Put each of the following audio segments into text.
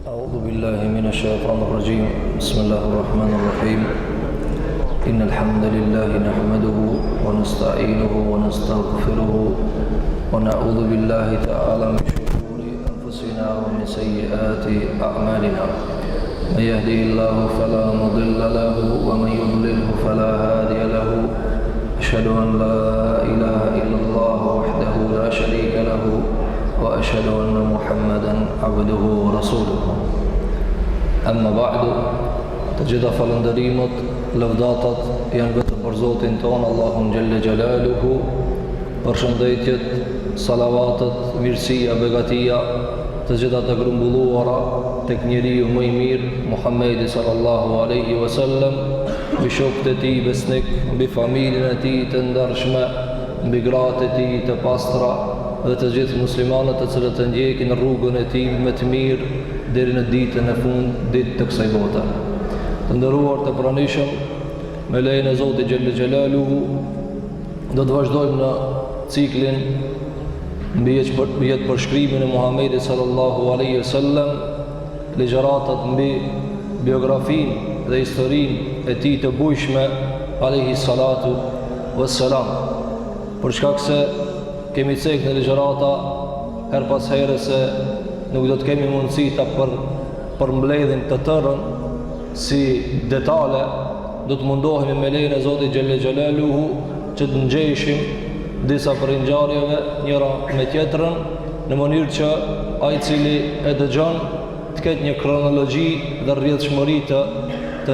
أعوذ بالله من الشيطان الرجيم بسم الله الرحمن الرحيم إن الحمد لله نحمده ونستعينه ونستغفره ونعوذ بالله تعالى من شرور أنفسنا ومن سيئات أعمالنا من يهده الله فلا مضل له ومن يضلله فلا هادي له أشهد أن لا إله إلا الله وحده لا شريك له وأشهد أن محمدا عبده ورسوله أما بعد تجد فلندريمت lëvdatat janë vetëm për Zotin tonë Allahun Gjelle Gjelaluhu, përshëndetjet, salavatet, mirësia, begatia të gjitha të grumbulluara tek njeriu më i mirë Muhammedi sallallahu alaihi wasallam, mbi shokët e tij besnik, mbi familjen e tij të ndershme, mbi gratë e tij të pastra dhe të gjithë muslimanët të cilët të ndjekin rrugën e tij më të mirë deri në ditën e fundit, ditë të kësaj bote. Të nderuar të pranishëm, me lejen e Zotit Gjelle Gjelaluhu, do të vazhdojmë në ciklin mbi jetë përshkrimin e Muhamedit sallallahu alaihi wasallam, ligjëratat mbi biografinë dhe historinë e tij të bujshme alaihi salatu wassalam. Për shkak se kemi cek në ligjërata her pas here se nuk do të kemi mundësi ta përmbledhim të tërën si detale, do të mundohemi me lejen e Zotit Gjelle Gjelaluhu që të ngjeshim disa prej ngjarjeve njëra me tjetrën në mënyrë që ai i cili e dëgjon të ketë një kronologji dhe rrjedhshmëri të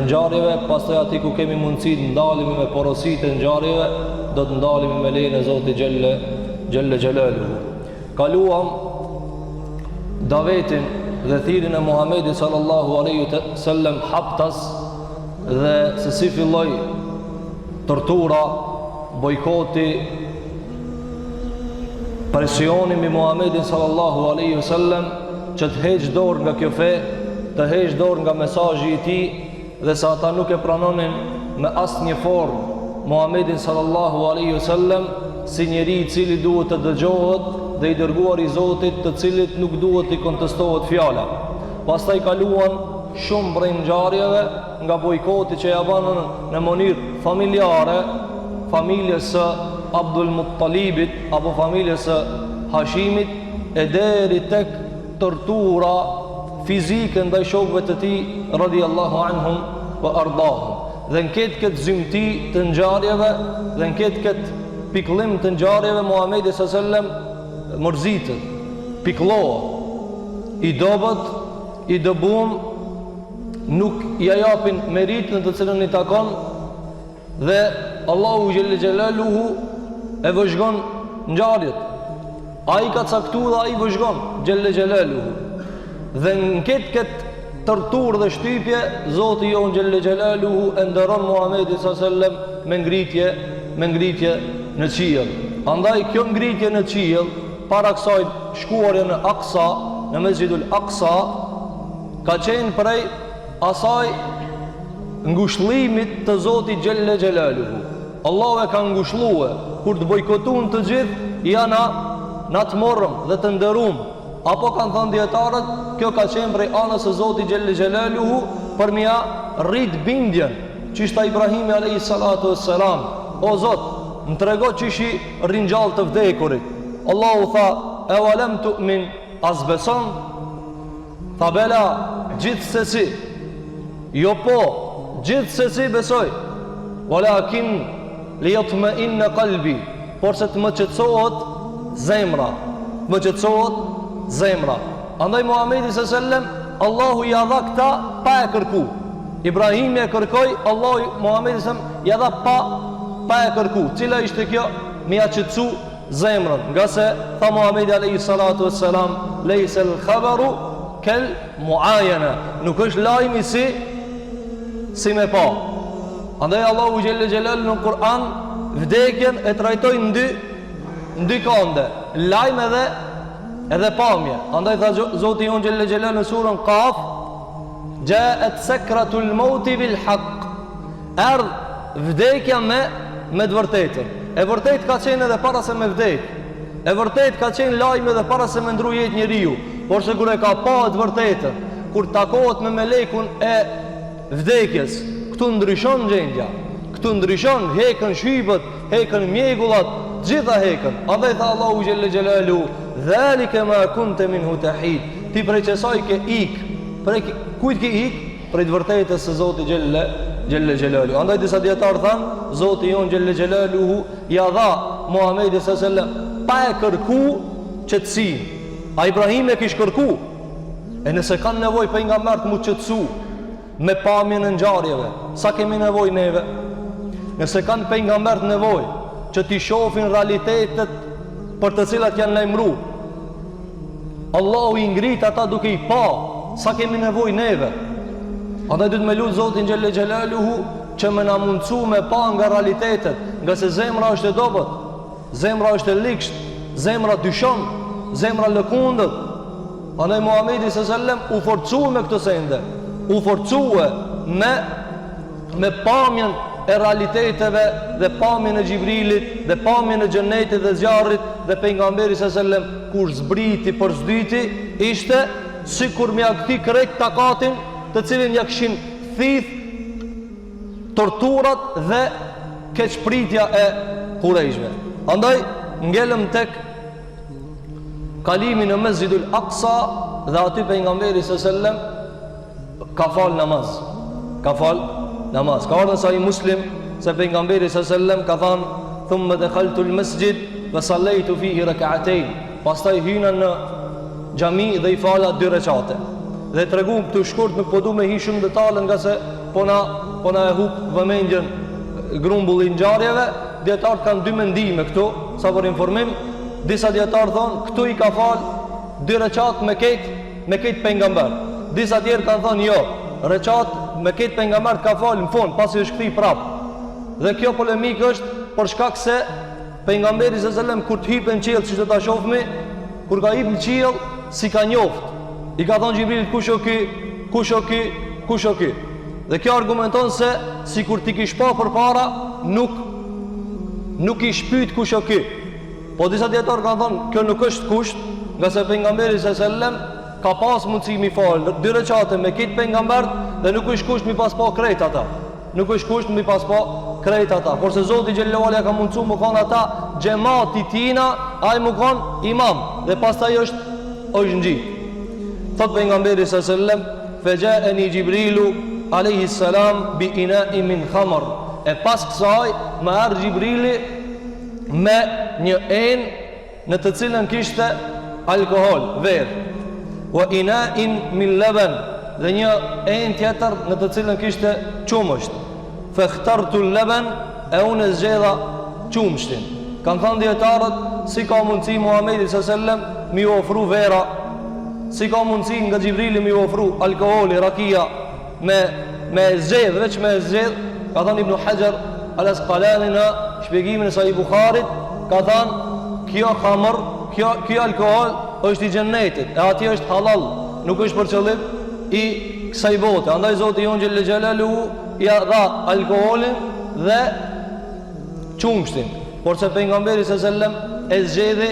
ngjarjeve, pastaj aty ku kemi mundësi të ndalemi me porositë e ngjarjeve, do të ndalemi me lejen e Zotit Gjelle Gjelaluhu. Kaluam davetin dhe thirrjen e Muhamedit sallallahu alaihi wasallam haptas dhe se si filloi tortura, bojkoti, presioni mbi Muhamedit sallallahu alaihi wasallam që të heqë dorë nga kjo fe, të heqë dorë nga mesazhi i tij, dhe sa ata nuk e pranonin me asnjë formë Muhamedit sallallahu alaihi wasallam si njeri i cili duhet të dëgjohet dhe i dërguar i Zotit, të cilit nuk duhet i kontestohet fjala. Pastaj kaluan shumë prej ngjarjeve nga bojkoti që ja banën në mënyrë familjare, familjes së Abdul Muttalibit apo familjes së Hashimit, e deri tek tortura fizike ndaj shokëve të tij radhiyallahu anhum wa ardahum. Dhe në këtë zymti të ngjarjeve dhe në këtë pikëllim të ngjarjeve, Muhamedi sallallahu alaihi wasallam mërzitët, pikloa, i dobët, i dëbum, nuk ja japin meritën të cilën i takon, dhe Allahu Gjelle Gjelaluhu e vëzhgon ngjarjet. Ai ka caktuar dhe ai vëzhgon Gjelle Gjelaluhu. Dhe në këtë torturë dhe shtypje, Zoti jon Gjelle Gjelaluhu e nderon Muhamedit sallallahu alaihi wasallam me ngritje në qiell. Andaj kjo ngritje në qiell, para kësaj shkuarje në Aqsa, në Mesjidul Aqsa, ka qenë prej asaj ngushëllimit të Zotit Gjelle Gjelaluhu. Allahu e ka ngushëlluar kur të bojkotuan të gjithë janë na të morëm dhe të nderuam, apo kanë thënë dietarët, kjo ka qenë prej anës së Zotit Gjelle Gjelaluhu për mia rrit bindjen, çishta Ibrahimi alayhi salatu wassalam, o Zot, më trego çishi ringjall të vdekurit. Allahu tha, e walem tu'min, as beson? Tha bela, gjithsesi. Jo po, gjithsesi besoj. Walakin li yatma'inna qalbi, por se të më qetësohet zemra. Më qetësohet zemra. Andaj Muhamedi sallallahu alaihi wasallam, Allahu ja dha këta pa e kërku. Ibrahimi e kërkoi, Allahu Muhamedi sallallahu ja dha pa e kërku. Cila ishte kjo? Me ja qetësu zemrën, nga se tha Muhamedi alayhi salatu wassalam, leysa al-khabaru kal muayana, nuk është lajmi si me pa. Andaj Allahu Gjelle Gjelaluhu në Kur'an vdekjen e trajtoi në dy kande, lajm edhe pamje. Andaj tha Zoti jon Gjelle Gjelaluhu në surën Qaf, ja'at sakratul maut bil haqq, erdh vdekja me të vërtetën. E vërtet ka qenë edhe para se me vdek. E vërtet ka qenë lajme edhe para se me ndru jetë njeriu. Por se kur e ka pa të vërtetën, kur takohet me melekun e vdekjes, këtu ndryshon gjendja, këtu ndryshon, hekën shybët, hekën mjegullat, gjitha hekën. Andaj tha Allahu xhelle xhelalu, "Dhalika ma kunta minhu tahid." Ti prej çesaj ke ik, prej kujt ke ik? Prej të vërtetës së Zotit xhelle xhelalu. Andaj disa dietar than, Zoti jon xhelle xhelaluhu ja dha Muhamedit sallallahu alaihi wasallam pa e kërku qetësinë. A Ibrahim e kish kërku? E nëse kanë nevojë pejgambert mu qetësu me pamjen e ngjarjeve, sa kemi nevojë neve? Nëse kanë pejgambert nevojë që t'i shohin realitetet për të cilat janë lajmëruar, Allahu i ngrit ata duke i pa, sa kemi nevojë neve? Andaj duhet me lutë Zotin xhelle xhelaluhu që më na mundsu me pa nga realitetet, nga se zemra është e dobët, zemra është e likësht, zemra dyshon, zemra lëkundët. Andaj Muhamedi sallallahu alaihi wasallam u forcua me këtë sende, u forcua me pamjen e realiteteve dhe pamjen e Xhibrilit dhe pamjen e xhenetit dhe zjarrit dhe pejgamberi sallallahu alaihi wasallam kur zbriti për zdyti ishte sikur mja kthi krejt takatin të cilin ja kishin thith torturat dhe keqpritja e Kurejshve. Andaj ngelëm tek kalimi në Mesjidul Aqsa dhe aty pejgamberi sallallahu alaihi wasallam ka fal namaz. Ka fal namaz. Ka ardhur sa i Muslim se pejgamberi sallallahu alaihi wasallam ka thënë: "Thumma dakhaltu al-masjid wa sallaytu fihi rak'atayn." Pastaj hyna në xhami dhe i fala 2 rekate. Dhe tregum këtu shkurt, nuk po du me hi shumë detale nga se po na e hub vëmendjen grumbullin ngjarjeve. Dietarët kanë 2 mendime këtu, sa për informim. Disa dietarë thonë këtu i ka fal 2 rekat me këtë pejgamber. Disa tjerë kanë thonë jo, rekat me këtë pejgamber ka fal në fund pasi është kthyi prap. Dhe kjo polemik është për shkak se pejgamberi sallallahu alajhi wasallam kur të hipën në qiell, siç do ta shohmi, kur ka hipë në qiell, si ka njoft. I ka thonë Xhibrilit kush o ky, kush o ky, kush o ky. Dhe kjo argumenton se sikur ti kish pa përpara, nuk i shpyt kush o ky. Po disa dietar kanë thonë kjo nuk është kusht, nga se pejgamberi sallallahu alajhi wasallam ka pas mundësi mi fal 2 rekate me këtë pejgamber dhe nuk është kusht mi pas pa krejt ata. Nuk është kusht mi pas pa krejt ata. Por se Zoti xhallahu ala ka mundsu më kanë ata xhamati tina, ai më kanë imam dhe pastaj është ngjit. Thot pejgamberi sallallahu alajhi wasallam: "Faja'ani Jibrilu alayhi salam bi ina'in min khamr." E pas kësaj më ardhi Jibrili me një enë në të cilën kishte alkohol, verë. Wa ina'in min laban, dhe një enë tjetër në të cilën kishte qumësht. Fa ikhtartu al-laban, e unë zgjedha qumshtin. Kanë thënë dietarët si ka mundësi Muhamedi sallallahu alajhi wasallam mi ofru vera, si ka mundësi nga Xhibrili mi ofru alkoholi, rakia me zgjedh, veç me zgjedh. Ka thënë Ibn Hajar al-Asqalani në shpjegimin e Sahih Buharit, ka thënë kjo khamr, kjo alkohol është i xhennetit, e atij është halal, nuk është për qëllim i kësaj bote. Andaj Zoti jon xhelle xhelaluhu ja dha alkoolin dhe qumshtin, por se pejgamberi sallallahu alajhi wasallam e zgjedhi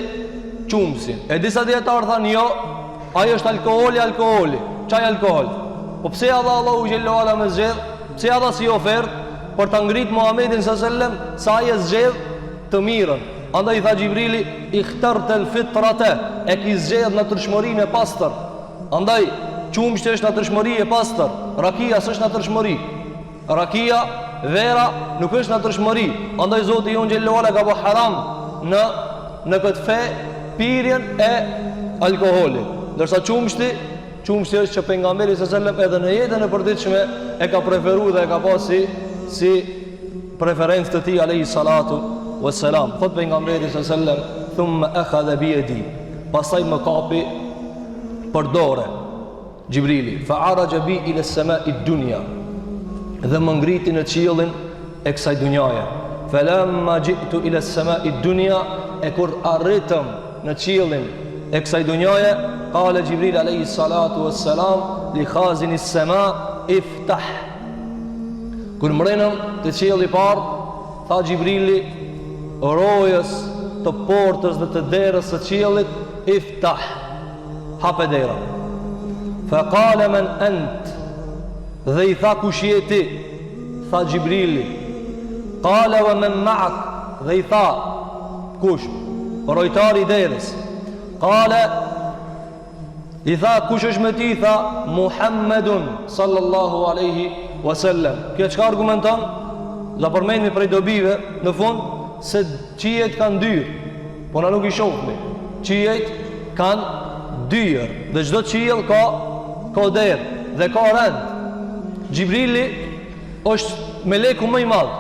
qumshtin. E disa dietar thanë jo, ai është alkooli, çaj alkool. Po pse ja dha Allahu xhallahu ala me zgjedh? Pse ja dha si ofertë për ta ngrit Muhamedit sallallahu alajhi wasallam sa ai e zgjedh të mirën? Andaj tha Xhibrili: "Ikhtarta al-fitrata", e ki zgjedh natyrshmërinë e pastër. Andaj qumshti është natyrshmëri e pastër, rakia s'është natyrshmëri. Rakia, vera nuk është natyrshmëri. Andaj Zoti jon xhallahu ala ka bë haram në këtë fe pirjen e alkoolit. Ndërsa qumshti është që pejgamberi sallallahu alajhi wasallam edhe në jetën e përditshme e ka preferuar dhe e ka pasur si preferencë të tij alayhi salatu wassalam. Thot pejgamberi sallallahu alajhi wasallam: "Thumma akhadha bi yadi", pastaj më kapi për dorë Xhibrili, fa araja bi ila as-sama'i ad-dunya, dhe më ngriti në qiellin e kësaj dunjaje. Falamma ji'tu ila as-sama'i ad-dunya, e kur arritëm në qiellin e kësaj dunjaje, qala Xhibril alayhi salatu wassalam li khazin as-sama' iftah. Kur mrenëm të qielli i parë, tha Xhibrili rojës të portës dhe të derës së qiellit: iftah, hape dera. Fa qala man ant, dhe i tha kush je ti? Tha Gjibrili. Qala wa man ma'ak, dhe i tha kush? Rojtari i derës. Qala, i tha kush është me ti? Tha Muhammedun sallallahu alaihi wasallam. Kjo çka argumenton? La përmendni prej dobive në fund se qijet kanë dyrë, po na nuk i shohni. Qijet kanë dyrë dhe çdo qiell ka derë dhe ka rend. Gjibrili është meleku më i madh.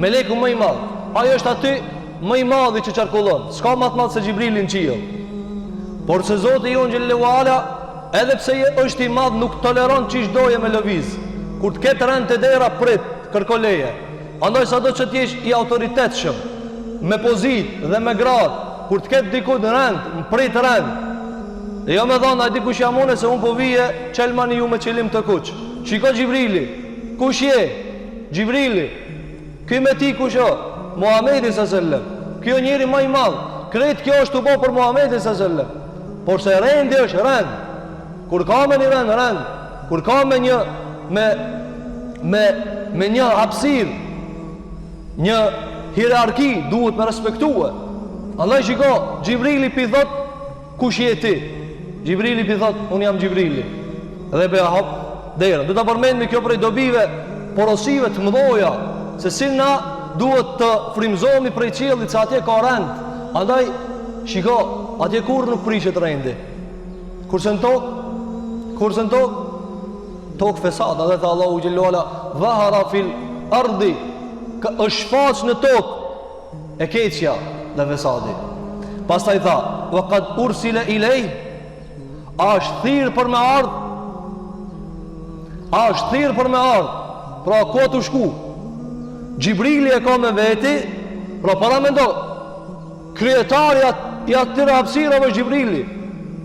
Meleku më i madh. Ai është aty më i madhi që qarkullon. S'ka më të madh se Gjibrili në qiell. Por se Zoti jon xhellahu ala, edhe pse është i madh, nuk toleron çish doje me lëviz. Kur të ketë rend të dera prit, kërko leje. Andaj sado që t'jesh i autoritetshëm, me pozit dhe me grad, kur të ketë diku në rend, në prit rend, dhe jo me thonë, a di kush jam une, se unë po vije, qelmani ju me qelim të kuq. Shiko Gjibrili, kush je? Gjibrili, ky me ti kush o? Muhamedi s.a.s. Kjo njëri më i madh, kretë kjo është të bo për Muhamedi s.a.s. Por se rendi është rend, kur ka me një rend, kur ka me një, me një hapësir, një hierarki, duhet me respektue. Allah shiko, Gjibrili pi thot, kush je ti? Gjibrili pi thot, unë jam Gjibrili. Dhe be hap derën. Do ta përmendni kjo prej dobive porosive të mëdha, se si na duhet të frymëzohemi prej qiellit, se atje ka rend. Andaj shiko, atje kur nuk prishet rendi. Kurse në tokë fesada, dhe tha Allahu xhallahu ala, dhahara fil ardi, është shfaq në tokë e keqja dhe fesadi. Pastaj tha, wa qad ursila ilay, është thirr për me ardh, është thirr për me ardh. Pra ku të shku? Gjibrili e ka me veti, pra para mendo, krijetari i atyre hapësirave është Gjibrili,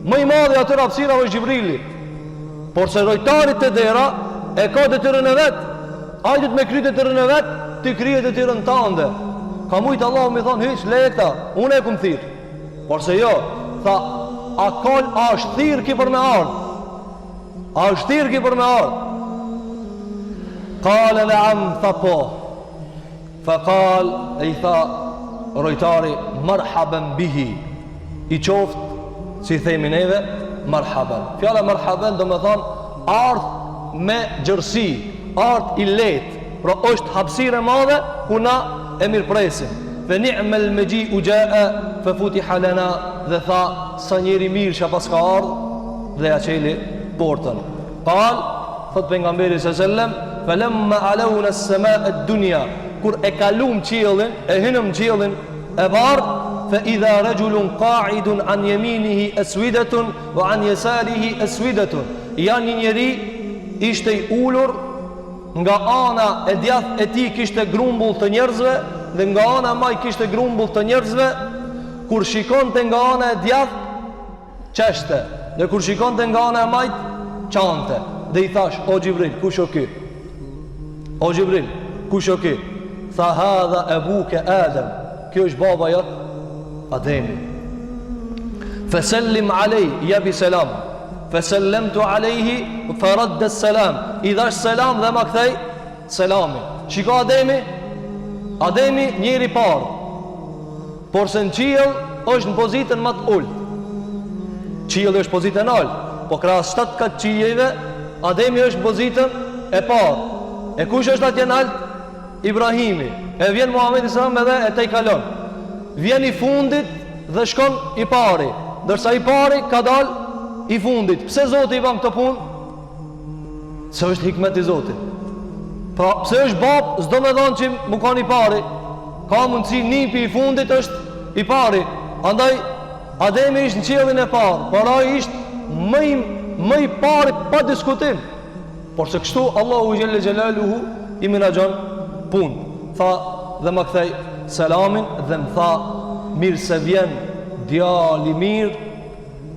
më i madhi atyre hapësirave është Gjibrili. Por se rojtarit të dera e ka detyrën e vet, ajtët me kry detyrën e vet, ti krije detyrën tënde. Ka mujtë Allah mi thonë, hiq, leje këta, unë e kum thirr. Por se jo, tha, a është thirr ki për me ardh? A është thirr ki për me ardh? Kale dhe am, tha po. Fa kal, e i tha rojtari, marhaban bihi, i qoftë, si themi neve, marhaban. Fjala marhaban do me thonë ardh me gjërsi, ardh i letë, pra është hapësirë e madhe ku na e mirëpresim. Fe ni'mel me gji u gjëe, fe futiha lana, dhe tha sa njeri mirë që pas ka ardh dhe ja qeli portën. Qal, thot pejgamberi s.a.s. Fe lemma alauna s-sema e dunja, kur e kalum qiellin, e hynëm qiellin e bardh, fa idha rajulun qa'idun an yaminihi aswidatun wa an yasarihi aswidatun. Janë një njeri ishte i ulur, nga ana e djathtë e tij kishte grumbull të njerëzve dhe nga ana e maj kishte grumbull të njerëzve. Kur shikonte nga ana e djathtë çeshte dhe kur shikonte nga ana e majt çante. Dhe i thash, o Gjibril, kush o ky? O Gjibril, kush o ky? Tha hadha abuka Adam. Kjo është baba jot Ademi. Fesellim alej, jabi selam. Fesellemtu alejhi, faradde selam. I dhash selam dhe ma kthej selami. Shiko Ademi, Ademi njëri parë, por se në qiell është në pozitën më të ullë. Qielli është pozitën ullë, po krahas 7 katë qiejve, Ademi është në pozitën e parë. E kush është atje në altë? Ibrahimi. E vjen Muhamedi s.a.s. edhe e te i kalon. Vjen i fundit dhe shkon i pari, ndërsa i pari ka dal i fundit. Pse Zoti i ban këtë punë? Se është hikmet i Zotit. Pra, pse është bab, s'do me thonë që më kanë i pari. Ka mundësi nipi i fundit është i pari. Andaj, Ademi ishtë në qiellin e parë, por ai ishtë më i pari pa diskutim. Por se kështu Allahu Gjelle Gjelaluhu i menaxhon punë. Tha dhe më kthej selamin dhe më tha, mirë se vjen djali mirë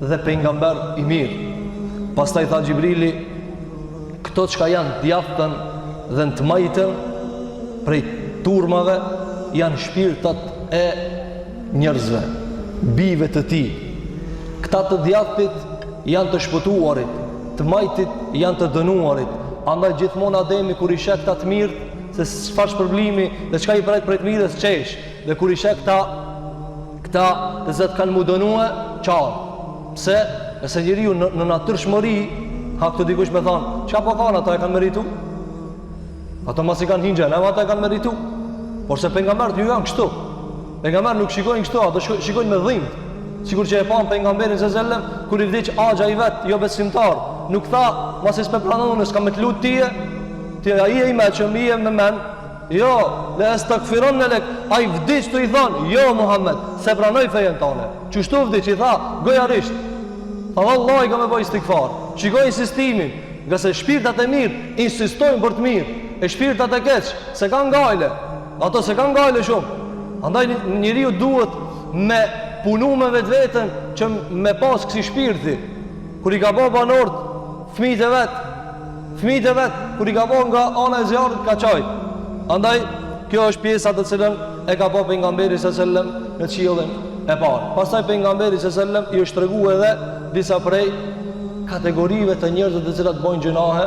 dhe pejgamber i mirë. Pastaj tha Gjibrili, këto çka janë djathtën dhe në të majtën prej turmave janë shpirtat e njerëzve, bive të tij. Këta të djathtit janë të shpëtuarit, të majtit janë të dënuarit. Andaj gjithmonë Ademi kur i shek ta të mirë, se çfarë shpërblimi dhe çka i pret për të mirës qesh. Dhe kur i shek këta të zot kanë mu dënuar, qarë. Pse? Nëse njeriu në natyrshmëri, ha këtu dikush me thonë, çka po kanë ata e kanë meritu? Ato mos i kanë hingjen, ata e kanë meritu. Por se pejgamberët ju janë kështu. Pejgamberët nuk shikojnë kështu, ato shikojnë me dhimbje. Sikur që e pa pejgamberin sallallahu alajhi wasallam kur i vdiq axha i vet, jo besimtar, nuk tha, mos e spepranon, s'kam me të lut ti ai e më çmie me men. Jo, la astaghfirun lak. Ai vdiq tu i thon, jo Muhammed, se pranoj fejen tonë. Çështu vdiq i tha, gojarisht. Tha vallahi kam e bëj istighfar. Shikoj insistimin, nga se shpirtat e mirë insistojnë për të mirë, e shpirtat e keq se kanë ngajle. Ato se kanë ngajle shumë. Andaj njeriu duhet me punu me vetveten që me pas kësi shpirti. Kur i ka bo banorët fëmijët e vet, kur i ka bo nga ana e zjarrit ka qajt. Andaj kjo është pjesa të cilën e ka bo pejgamberi sallallahu alajhi wasallam në qiellin e parë. Pastaj pejgamberi sallallahu alajhi wasallam i është treguar edhe disa prej kategorive të njerëzve të cilat bojnë gjunahe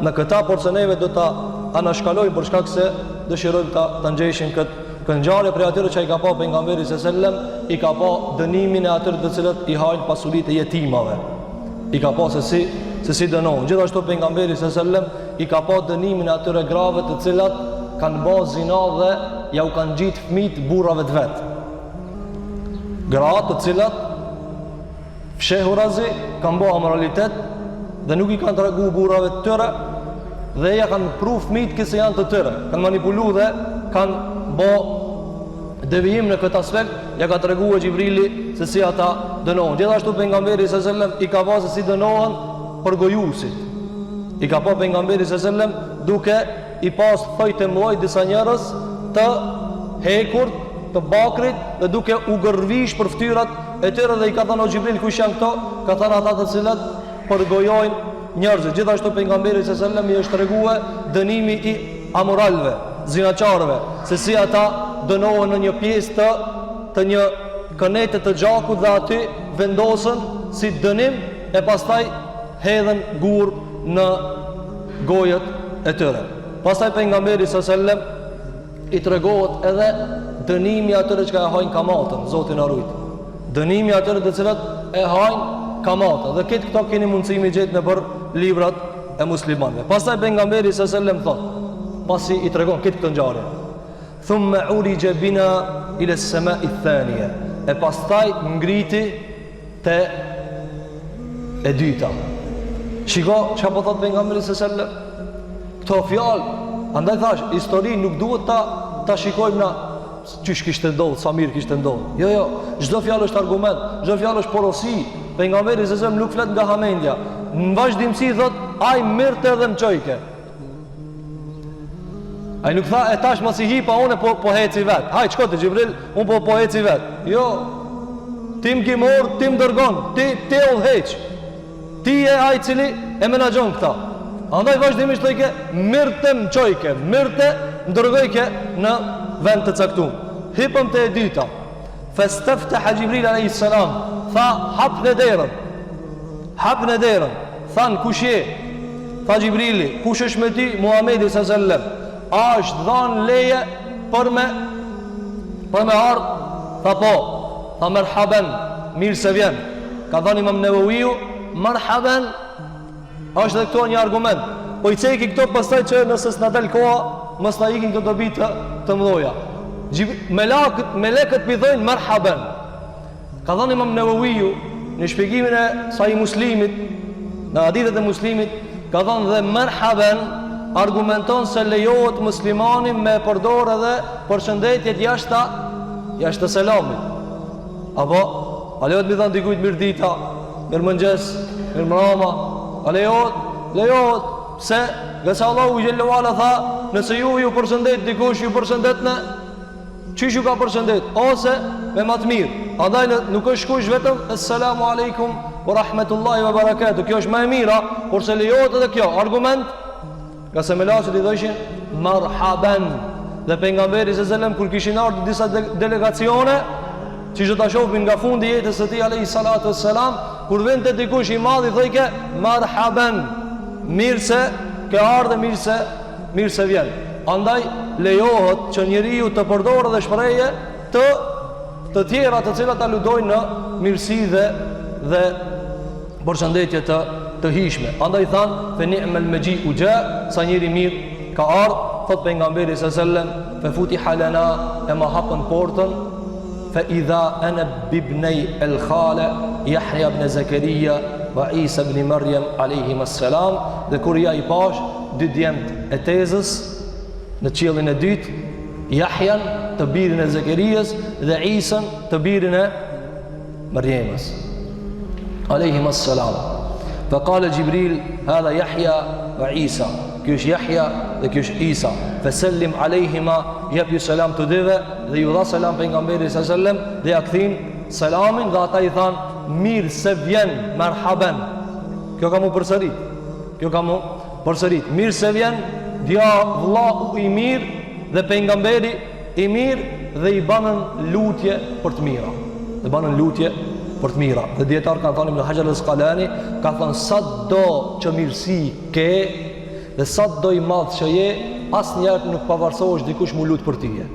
në këta, por se neve do ta anashkalojmë për shkak se dëshirojmë ta ngjeshim këtë ngjarje për atyre që i ka pa pejgamberi sallallahu alajhi wasallam, i ka pa dënimin e atyre të cilët i hajnë pasuritë e jetimave. I ka pa se si dënohen. Gjithashtu pejgamberi sallallahu alajhi wasallam i ka pa dënimin e atyre grave të cilat kanë bërë zina dhe ja u kanë gjitë fëmijët burrave të vet. Gra të cilat fshehurazi kanë bërë amoralitet dhe nuk i kanë treguar burrave të tyre dhe ja kanë pru fëmijët që janë të tyre. Kanë manipuluar dhe kanë bo devijim në këtë aspekt, ja ka treguar Xhibrili se si ata dënohen. Gjithashtu pejgamberi sallallahu alajhi wasallam i ka pasur se si dënohen për gojusit. I ka pa pejgamberi sallallahu alajhi wasallam duke i pas thojtë mëoj disa njerëz të hekur të bakrit dhe duke u gërvish për fytyrat e tyre dhe i ka thënë o Xhibril kush janë këto? Ka thënë ata të cilët përgojojnë njerëzit. Gjithashtu pejgamberi sallallahu alajhi wasallam i është treguar dënimi i amoralëve, zinaçarëve, se si ata dënohen në një pjesë të një kënete të gjakut dhe aty vendosën si dënim e pastaj hedhen gur në gojët e tyre. Pastaj pejgamberi sallallahu alajhi wasallam i tregohet edhe dënimi atyre që e hajnë kamatën, Zoti na ruaj. Dënimi atyre të cilët e hajnë kamatën. Dhe këto keni mundësi mi gjetë në për librat e muslimanëve. Pastaj pejgamberi sallallahu alajhi wasallam thotë, pasi i tregon këtë ngjarje, thumma urija bina ila as-sama'i ath-thaniya, e pastaj ngriti te e dyta. Shiko çka po thot pejgamberi sallallahu alajhi wasallam, këto fjalë, andaj thash, histori nuk duhet ta shikojmë na çish kishte ndodhur, sa mirë kishte ndodhur. Jo, çdo fjalë është argument, çdo fjalë është porosi. Pejgamberi sallallahu alajhi wasallam nuk flet nga hamendja. Në vazhdimsi thot, ai mirte edhe në çojke. Ai nuk tha e tash mos i hipa unë po heci vet. Haj çko te Xhibril, un po heci vet. Jo. Ti më ke marr, ti më dërgon, ti udhëheq. Ti je ai i cili e menaxhon këta. Andaj vazhdimisht thoike mirte më çojke, mirte më dërgojke në vend të caktuar. Hipëm te e dyta. Fastaftaha Xhibril alayhis salam, tha hapne derën. Hapne derën. Than kush je? Tha Xhibrili, kush është me ti? Muhamedi sallallahu alaihi wasallam. A është dhanë leje për me ardhë? Tha po. Tha merhaben, mirë se vjen. Ka dhani Imam Nevawiu, merhaben është dhe këto një argument. Po i ceki këto pastaj që nëse s'na del koha, mos na ikin këto dobi të mdoja. Melekët pidhojnë merhaben. Ka dhani Imam Nevawiu në shpjegimin e Sahih Muslimit, në hadithet e Muslimit, ka dhënë dhe merhaben argumenton se lejohet muslimani me përdor edhe përshëndetjet jashtë selamit. Apo a lejohet mi thënë dikujt mirë dita, mirë mëngjes, mirë mbrëma? A lejohet? Pse? Nga se Allahu xhallahu ala tha, nëse ju përshëndet dikush, ju përshëndetni çish ju ka përshëndet, ose me më të mirë. Andaj nuk është kush vetëm assalamu alaikum wa rahmatullahi wa barakatuh. Kjo është më e mira, por se lejohet edhe kjo argument. Nga se melaçët i thoshin marhaban. Dhe pejgamberi sallallahu alajhi wasallam kur kishin ardhur disa delegacione, që do ta shohin nga fundi i jetës së tij alayhi salatu wassalam, Kur vjen te dikush i madh i thojke marhaban, mirë se ke ardhe, mirë se vjen. Andaj lejohet që njeriu të përdorë dhe shprehje të tjera të cilat aludojnë në mirësi dhe përshëndetje të hishme. Andaj than fe ni'mal maji'u ja, sa njëri mirë ka ardhur. Thot pejgamberi sallallahu alaihi wasallam fe futiha lana, e ma hapën portën, fe idha ana bibnai al khala Yahya ibn Zakaria wa Isa ibn Maryam alayhim assalam, dhe kur ja i pash dy djemt e tezës në qiellin e dytë, Yahyan të birin e Zakarias dhe Isën të birin e Maryamës alayhim assalam. Fa qala Jibril hadha Yahya wa Isa, ky është Yahya dhe ky është Isa. Fa sallim alayhima, jep ju selam të dyve dhe ju dha selam pejgamberit sallallahu alaihi wasallam dhe ja kthin selamin dhe ata i than mirë se vjen, marhaban. Kjo ka mu përsërit. Mirë se vjen, dja vllau i mirë dhe pejgamberi i mirë, dhe i banën lutje për të mira. Dhe dietar kanë thënë Ibn Hajar al-Asqalani ka thënë sa do që mirësi ke dhe sa do i madh që je, asnjëherë nuk pavarësohesh dikush mu lut për tyje.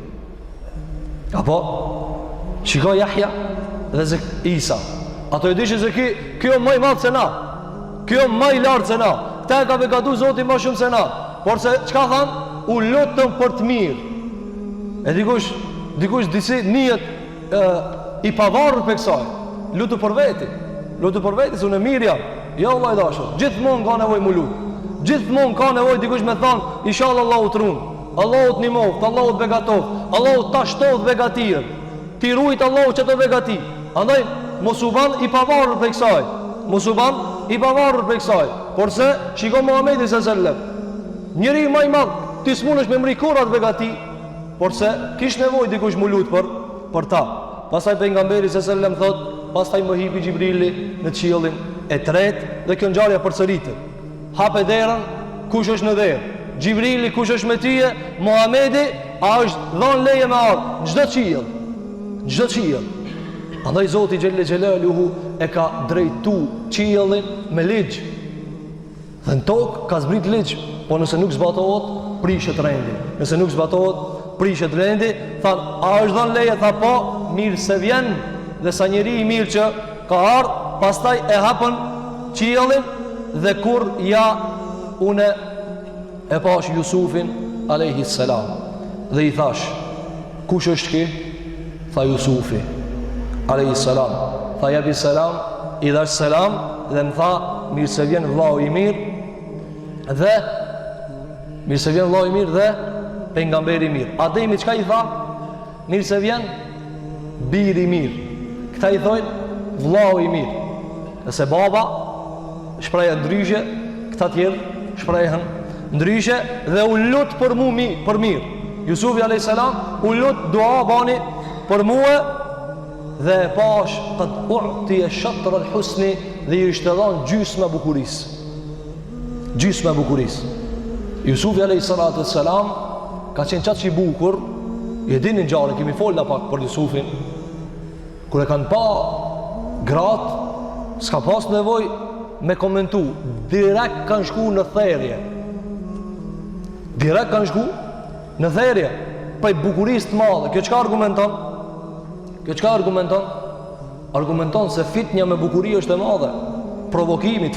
Apo shikoj Yahya dhe Isa. Ato e dishin se kjo më i madh se na. Kjo më i lartë se na. Këta e ka begatu Zoti më shumë se na. Por se çka than? U lutëm për të mirë. E dikush disi nijet i pavarur për kësaj. Lutu për veti, se unë e mirë jam. Jo vllai dashur, gjithmonë ka nevojë mu lut. Gjithmonë ka nevojë dikush me thon, inshallah Allahu të ruan. Allahu të nimoft, Allahu të begatoft, Allahu ta shtohet begatirën. Ti rujt Allahu çdo begati. Andaj mos u ban i pavarur për kësaj. Porse shikon Muhamedi sallallahu alaihi wasallam, njëri më i madh, ti smunesh me mrikurat begati, porse kish nevojë dikush mu lut për ta. Pastaj pejgamberi sallallahu alaihi wasallam thot, pastaj më hipi Xhibrili në qiellin e tretë dhe kjo ngjarje përsëritet. Hape derën, kush është në derë? Xhibrili, kush është me tyje? Muhamedi, a është dhënë leje me ardh çdo qiell. Andaj Zoti xhelle xhelaluhu e ka drejtu qiellin me ligj. Dhe në tokë ka zbrit ligj, po nëse nuk zbatohet, prishet rendi. Than, a është dhënë leje? Tha po, mirë se vjen. Dhe sa njeri i mirë që ka ardhë, pastaj e hapën qiellin, dhe kur une e pash Jusufin alayhi salam dhe i thash, kush është ki? Tha Jusufi alayhi salam. Tha jabi salam, i dhash selam dhe më tha mirë se vjen vllau i mirë dhe pejgamberi i mirë. Ademi çka i tha? Mirë se vjen biri i mirë. Këta i thojnë vllau i mirë. Nëse baba shprehën ndryshe, këta tjerë shprehën ndryshe, dhe u lut për mirë. Jusufi alayhis salam u lut dua bani për mua, dhe e pash qad u'ti shatr al-husni, dhe i ishte dhënë gjysmë bukurisë. Jusufi alayhis salam ka qenë qaç i bukur. E dini ngjarën, kemi folna pak për Jusufin. Kur e kanë pa gratë, s'ka pas nevojë me komentu, direkt kanë shku në therje, për bukurisë të madhe. Kjo çka argumenton? Argumenton se fitnja me bukuri është e madhe. Provokimi,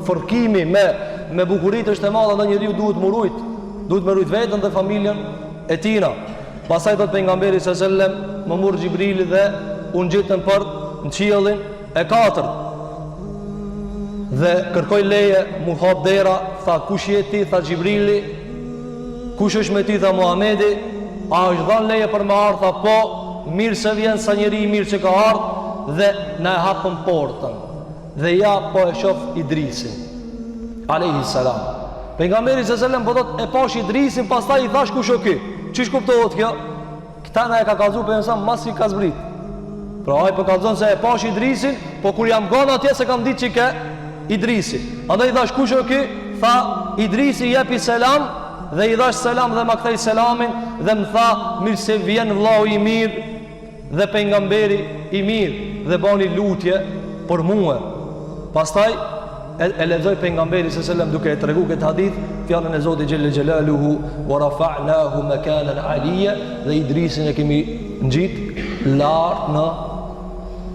fërkimi me bukurit është e madhe, dhe njeriu duhet me rujt vetën dhe familjen e tina. Pasaj thot pejgamberi sallallahu alaihi wasallam, më mor Xhibrili dhe unë gjitëm për në qiellin e 4 dhe kërkoj leje mu hap dera. Tha, kush je ti? Tha Xhibrili. Kush është me ti? Tha Muhamedi. A është dhënë leje për me ardh? Tha po, mirë se vjen, sa njeri i mirë që ka ardh, dhe na e hapën portën, dhe ja po e shof Idrisin alayhi salam. Pejgamberi sallallahu alaihi wasallam po thot, e pash Idrisin, pastaj i thash kush o ky? Çish kuptohet kjo? Këta na e ka kallzu pejgamberi mas i ka zbrit. Pra ai po kallzon se e pash Idrisin, po kur jam gona atje se kam ditë çike Idrisi. Andaj i thash kush o ky? Tha Idrisi, jepi selam, dhe i dhash selam dhe ma kthej selamin dhe më tha, mirë se vjen vllau i mirë dhe pejgamberi i mirë, dhe bani lutje për mua. Pastaj e lexoi pejgamberi sallallahu duke e treguar këtë hadith fjalën e Zotit xhelle xhelaluhu wa rafa'nahu makanan aliyya, dhe Idrisin e kemi ngjit lart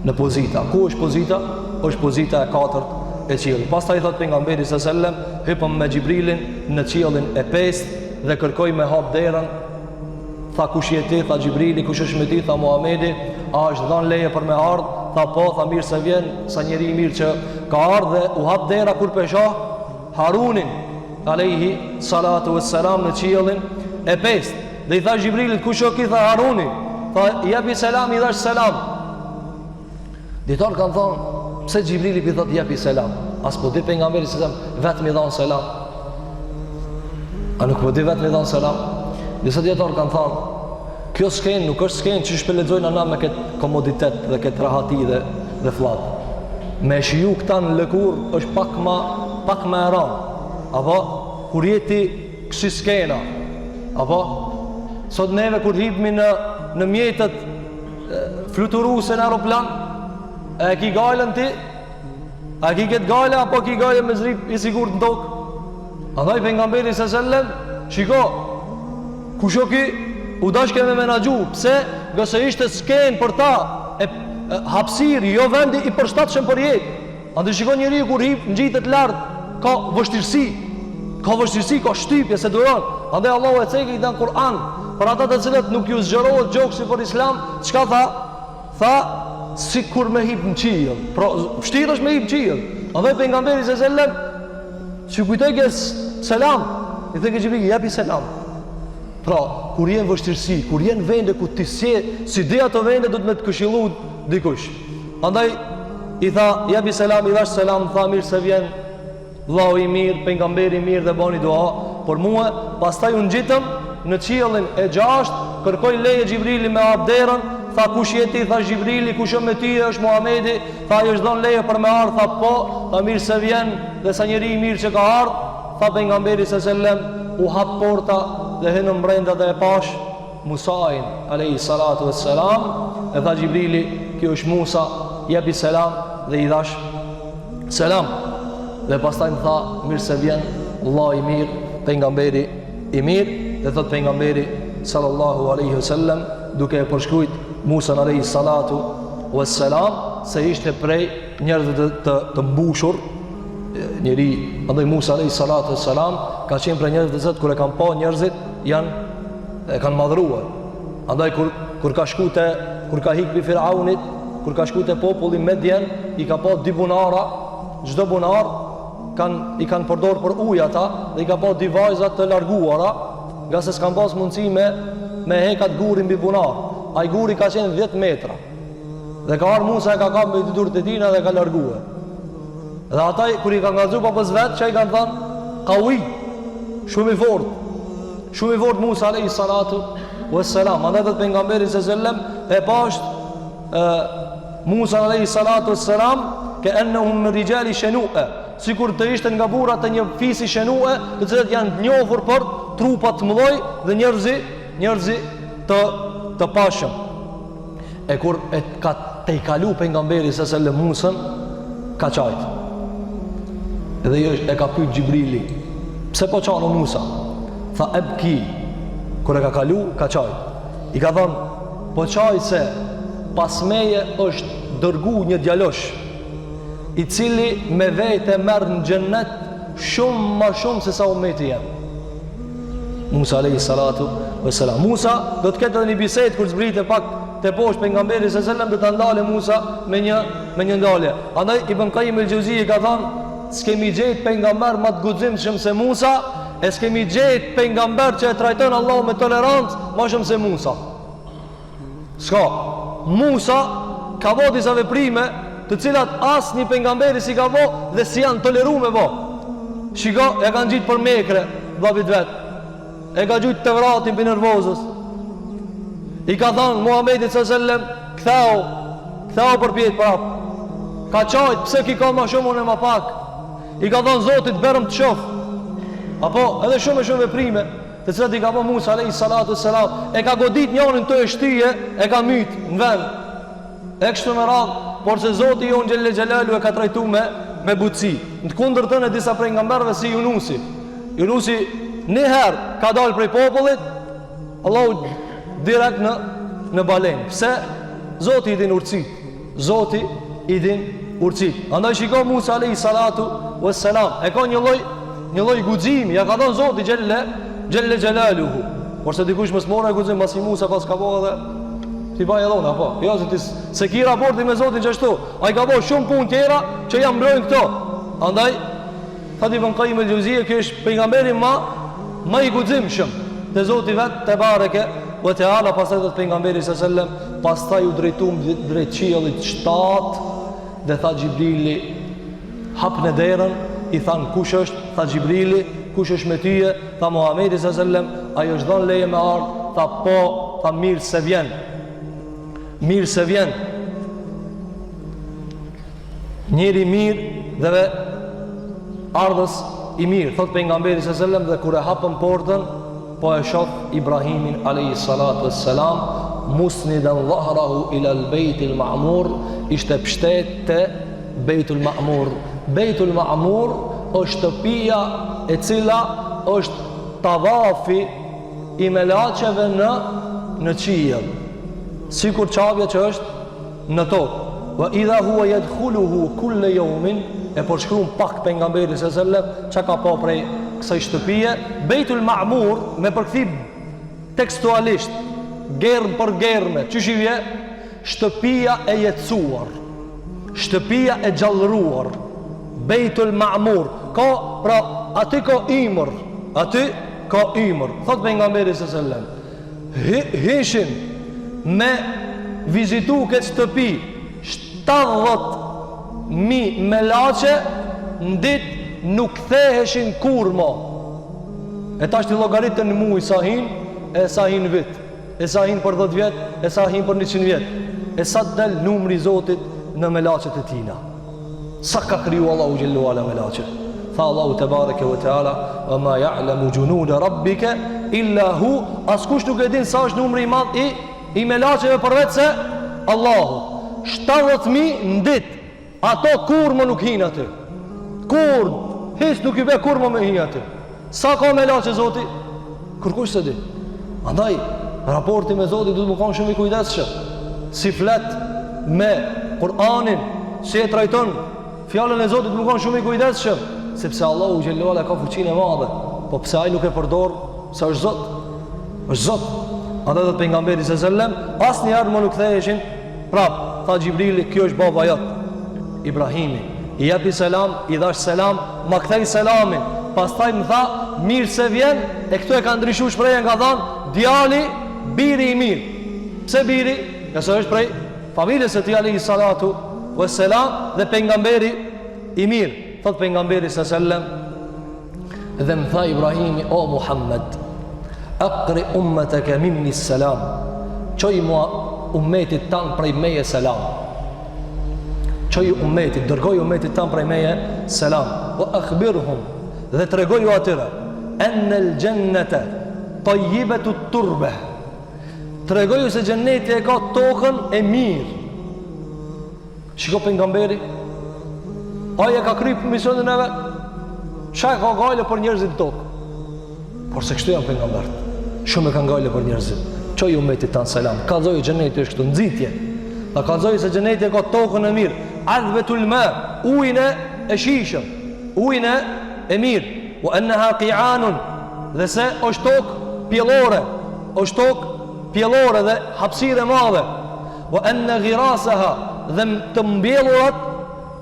në pozita. Ku është pozita? Është pozita e katërt e qiellit. Pastaj thot pejgamberi sallallahu hypëm me Xhibrilin në qiellin e pestë dhe kërkoi me hap derën. Tha kush je ti? Tha Xhibrili. Kush është me ti? Tha Muhamedi. A është dhënë leje për me ardh? Tha po. Tha mirë se vjen, sa njeri i mirë që ka ardhur, dhe u hap dera kur pesha Harunin alayhi salatu wassalam në qiellin e pestë. Dhe i tha Xhibrilit, kush o ki? Tha Haruni. Tha japi selam, i dhash selam. Ditor kanë thonë, pse Xhibrili i thot japi selam? As po di pejgamberi se vetëm i dhan selam. A nuk po di vetëm i dhan selam? Disa djetarë kanë thanë, kjo skenë nuk është skenë që shpelexojnë ana me këtë komoditet dhe këtë rahati dhe fllatë. Me shiju këta në lëkur është pak më e rëndë. Apo kur jeti kësi skena, apo sot neve kur hipmi në mjetët fluturuese në aeroplan, e ki gajlën ti? A ki këtë gajlë apo ki gajlë me zrip i sigurt në tokë? Andaj pejgamberi sallallahu shiko, kusho ki u dashke me menagju, pse? Gëse ishte sken për ta hapsiri, jo vendi i përshtatshëm për jetë. Andë shikon njëri kur hip në gjitët lartë, ka vështirësi, ka shtypje, se duron. Andë Allahu e cekë i dhe në Kur'an, për ata të cilët nuk ju zgjerohet gjokësi për Islam, çka tha? Tha, si kur me hip në qiell. Pra, vështirë është me hip në qiell. Andë pejgamberi sallallahu që kujtoj kes selam, i thënë Xhibrili, japi selam. Pra, kur jenë vështirësi, kur jenë vende ku ti si dhe ato vende do të me të këshillu dikush. Andaj, i tha, japi selam, i dhash selam, tha mirë se vjen, vllau i mirë, pejgamberi i mirë dhe bani dua për mua. Pastaj unë gjitëm në qiellin e 6, kërkoj leje Xhibrili me abderën, tha kush je ti? Tha Xhibrili. Kush me ti? Është Muhamedi. Tha i është dhënë leje për me ardh? Tha po. Tha mirë se vjen, dhe sa njeri i mirë që ka ardh. Tha pejgamberi sallallahu u hap porta dhe hynën brenda dhe e pash Musain alayhi salatu wassalam. E tha Xhibrili, kjo është Musa, jepi selam, dhe i dhash selam. Dhe pastaj më tha, mirë se vjen, Allah i mirë, pejgamberi i mirë. Dhe thot pejgamberi sallallahu alaihi wasallam, duke e përshkruajt Musa alayhi salatu wassalam, se ishte prej njerëzve të mbushur njeri. Andaj Musa alayhi salatu wassalam ka qenë prej njerëzve të zot, kur e kanë pa njerëzit e kanë madhruar. Andaj kur ka shku kur ka hikë për Firaunit, kur ka shku te populli Medjen, i ka pa 2 bunara, çdo bunar i kanë përdorur për ujë ata, dhe i ka pa 2 vajza të larguara, nga se s'kan pas mundësi me hekat gurin mbi bunar. Ai guri ka qenë 10 metra. Dhe ka ardhur Musa, e ka kapur me 2 durët e tina dhe ka larguar. Dhe ata kur i kanë ngallzu papës vet, çai kanë thënë, qawi, shumë i fortë Musa alayhi salatu wassalam. Andaj vetë pejgamberi sallallahu e pash Musa alayhi salatu wassalam ka annahum min rijali shanu'a, sikur të ishte nga burrat e një fisi shanu'a, të cilët janë të njohur për trupa të mëdhoj dhe njerëzi të pashëm. E kur ka te i kalu pejgamberi sallallahu Musën, ka qajt. Edhe e ka pyet Xhibrili, pse po qano Musa? Tha ebki. Kur e ka kalu, ka qajt. I ka thënë, po qaj se pas meje është dërgu një djalosh, i cili me vete merr në xhennet shumë më shumë se sa ummeti jam. Musa alayhi salatu wassalam. Musa do të ketë një bisedë kur zbritet pak te poshtë pejgamberi sallallahu alajhi wasallam, do ta ndalë Musa me një ndalje. Andaj Ibn Qayyim el-Jauziy ka thënë, s'kemi gjetë pejgamber më të guximshëm se Musa, e s'kemi gjetë pejgamber që e trajton Allahu me tolerancë më shumë se Musa. S'ka. Musa ka bërë disa veprime të cilat asnjë pejgamberi si ka bërë dhe si janë toleruar me bë. Shiko, e kanë gjitë për mekre, vllabit vet. E ka gjitë Tevratin për nervozës. I ka thënë Muhamedit sallallahu ktheu për pjetë prap. Ka qajt, pse ki ka ma shumë unë e ma pak. I ka thënë Zotit berëm të shof. Apo edhe shumë veprime të cilat i ka bërë Musa alayhi salatu wassalam. E ka godit njërin të e shtyje, e ka myt në vend. E kështu me radhë, por se Zoti jon xhelle xhelalu e ka trajtuar me butësi. Në kundërtën e disa pejgamberëve si Yunusi. Yunusi një herë ka dalë prej popullit, Allahu direkt në balen. Pse? Zoti i din urtësit. Zoti i din urtësit. Andaj shiko Musa alayhi salatu wassalam, e ka një lloj guximi, ja ka dhënë Zoti xhelle xhelaluhu. Por se dikush mos mora guxim pasi Musa pas ka bëu edhe ti baj edhe unë, apo? Jo, se ki raporti me Zotin gjithashtu. Ai ka bëu shumë punë tjera që ja mbrojnë këto. Andaj Thati Ibn Qayyim el-Juzeyri, ky është pejgamberi më i guximshëm te Zoti vet te bareke wa taala. Pastaj te pejgamberi sallallahu alajhi wasallam, pastaj u drejtuam drejt qiellit 7 dhe tha Xhibrili, hapne derën, i than kush është? Tha Xhibrili, kush është me tyje? Tha Muhamedi sallallahu alajhi wasallam, ai është dhënë leje me ardh. Tha po, tha mirë se vjen. Mirë se vjen. Njeri mirë dhe ardhës i mirë, thot pejgamberi sallallahu alajhi wasallam, dhe kur e hapën portën, po e shoh Ibrahimin alayhi salatu wassalam musnidan dhahrahu ila al-bayt al-ma'mur, ishte pështet te Bejtul Ma'mur. Bejtul Ma'mur është shtëpia e cila është tavafi i melaqeve në qiell, sikur çavja që është në tokë. Wa idha huwa yadkhuluhu kull yawmin, e përshkruan pak pejgamberi sallallahu alajhi wasallam çka ka pa prej kësaj shtëpie. Bejtul Ma'mur, me përkthim tekstualisht, germ për germe, çish i vje? Shtëpia e jetësuar, shtëpia e gjallëruar. Bejtul Ma'mur ka, pra aty ka imër, aty ka imër. Thot pejgamberi sallallahu alajhi wasallam, hishin me vizitu këtë shtëpi 70.000 melaçe në ditë nuk ktheheshin kur mo. E tash ti llogaritën në muj sa hin, e sa hin vit, e sa hin për 10 vjet, e sa hin për 100 vjet, e sa del numri i Zotit në melaçet e tina. Sa ka kriju Allahu xhallahu ala melaçe. Tha Allahu te bareke ve teala, wa ma ya'lamu junuda rabbika illa hu, askush nuk e din sa është numri i madh i melaçeve përveç se Allahu. 70.000 në ditë. Ato kur më nuk hinë aty. Kur hiç nuk i be kur më hinë aty. Sa ka melaçe Zoti? Kërkush se di. Andaj raporti me Zotin duhet të qenë shumë i kujdesshëm. Si flet me Kur'anin, si e trajton fjalën e Zotit, duhet të qenë shumë i kujdesshëm, sepse Allahu xhallahu ala ka fuqinë e madhe. Po pse ai nuk e përdor se është Zot? Është Zot. Andaj dhe pejgamberi sallallahu alajhi wasallam asnjëherë më nuk ktheheshin prap. Tha Xhibrili, kjo është baba jot, Ibrahimi. I japi selam, i dhash selam, ma kthej selamin. Pastaj më tha, mirë se vjen, e këtu e ka ndryshuar shprehjen, ka thënë, djali, biri i mirë. Pse biri? Nëse është prej familjes së tij alayhi salatu wassalam dhe pejgamberi i mirë. Thot pejgamberi sallallahu alajhi wasallam, dhe më tha Ibrahimi, o Muhammed, aqri ummataka minni salam, çoj mua ummetit tanë prej meje selam. Qoj ummetit, dërgoj ummetit tanë prej meje selam. Wa akhbirhum, dhe të regoju atyre, enel gjennete tajjibetu turbe, të regoju se gjenneti e ka tokën e mirë. Shiko pejgamberi, aja ka kryp misionin e vetë, shaj ka gajle për njerëzit tokë. Por se kështu janë pejgamberët, shumë e ka gajle për njerëzit. Qoj ummetit tanë selam, kalzoj gjenneti është këtu nëzitje, dhe kalzoj se gjenneti e ka tokën e mirë, adhbetul ma, ujnë e shishëm, ujnë e mirë, u enneha qianun, dhe se është tokë pjellore, është tokë pjellore dhe hapsire madhe, u enne ghirasaha, dhe të mbjellurat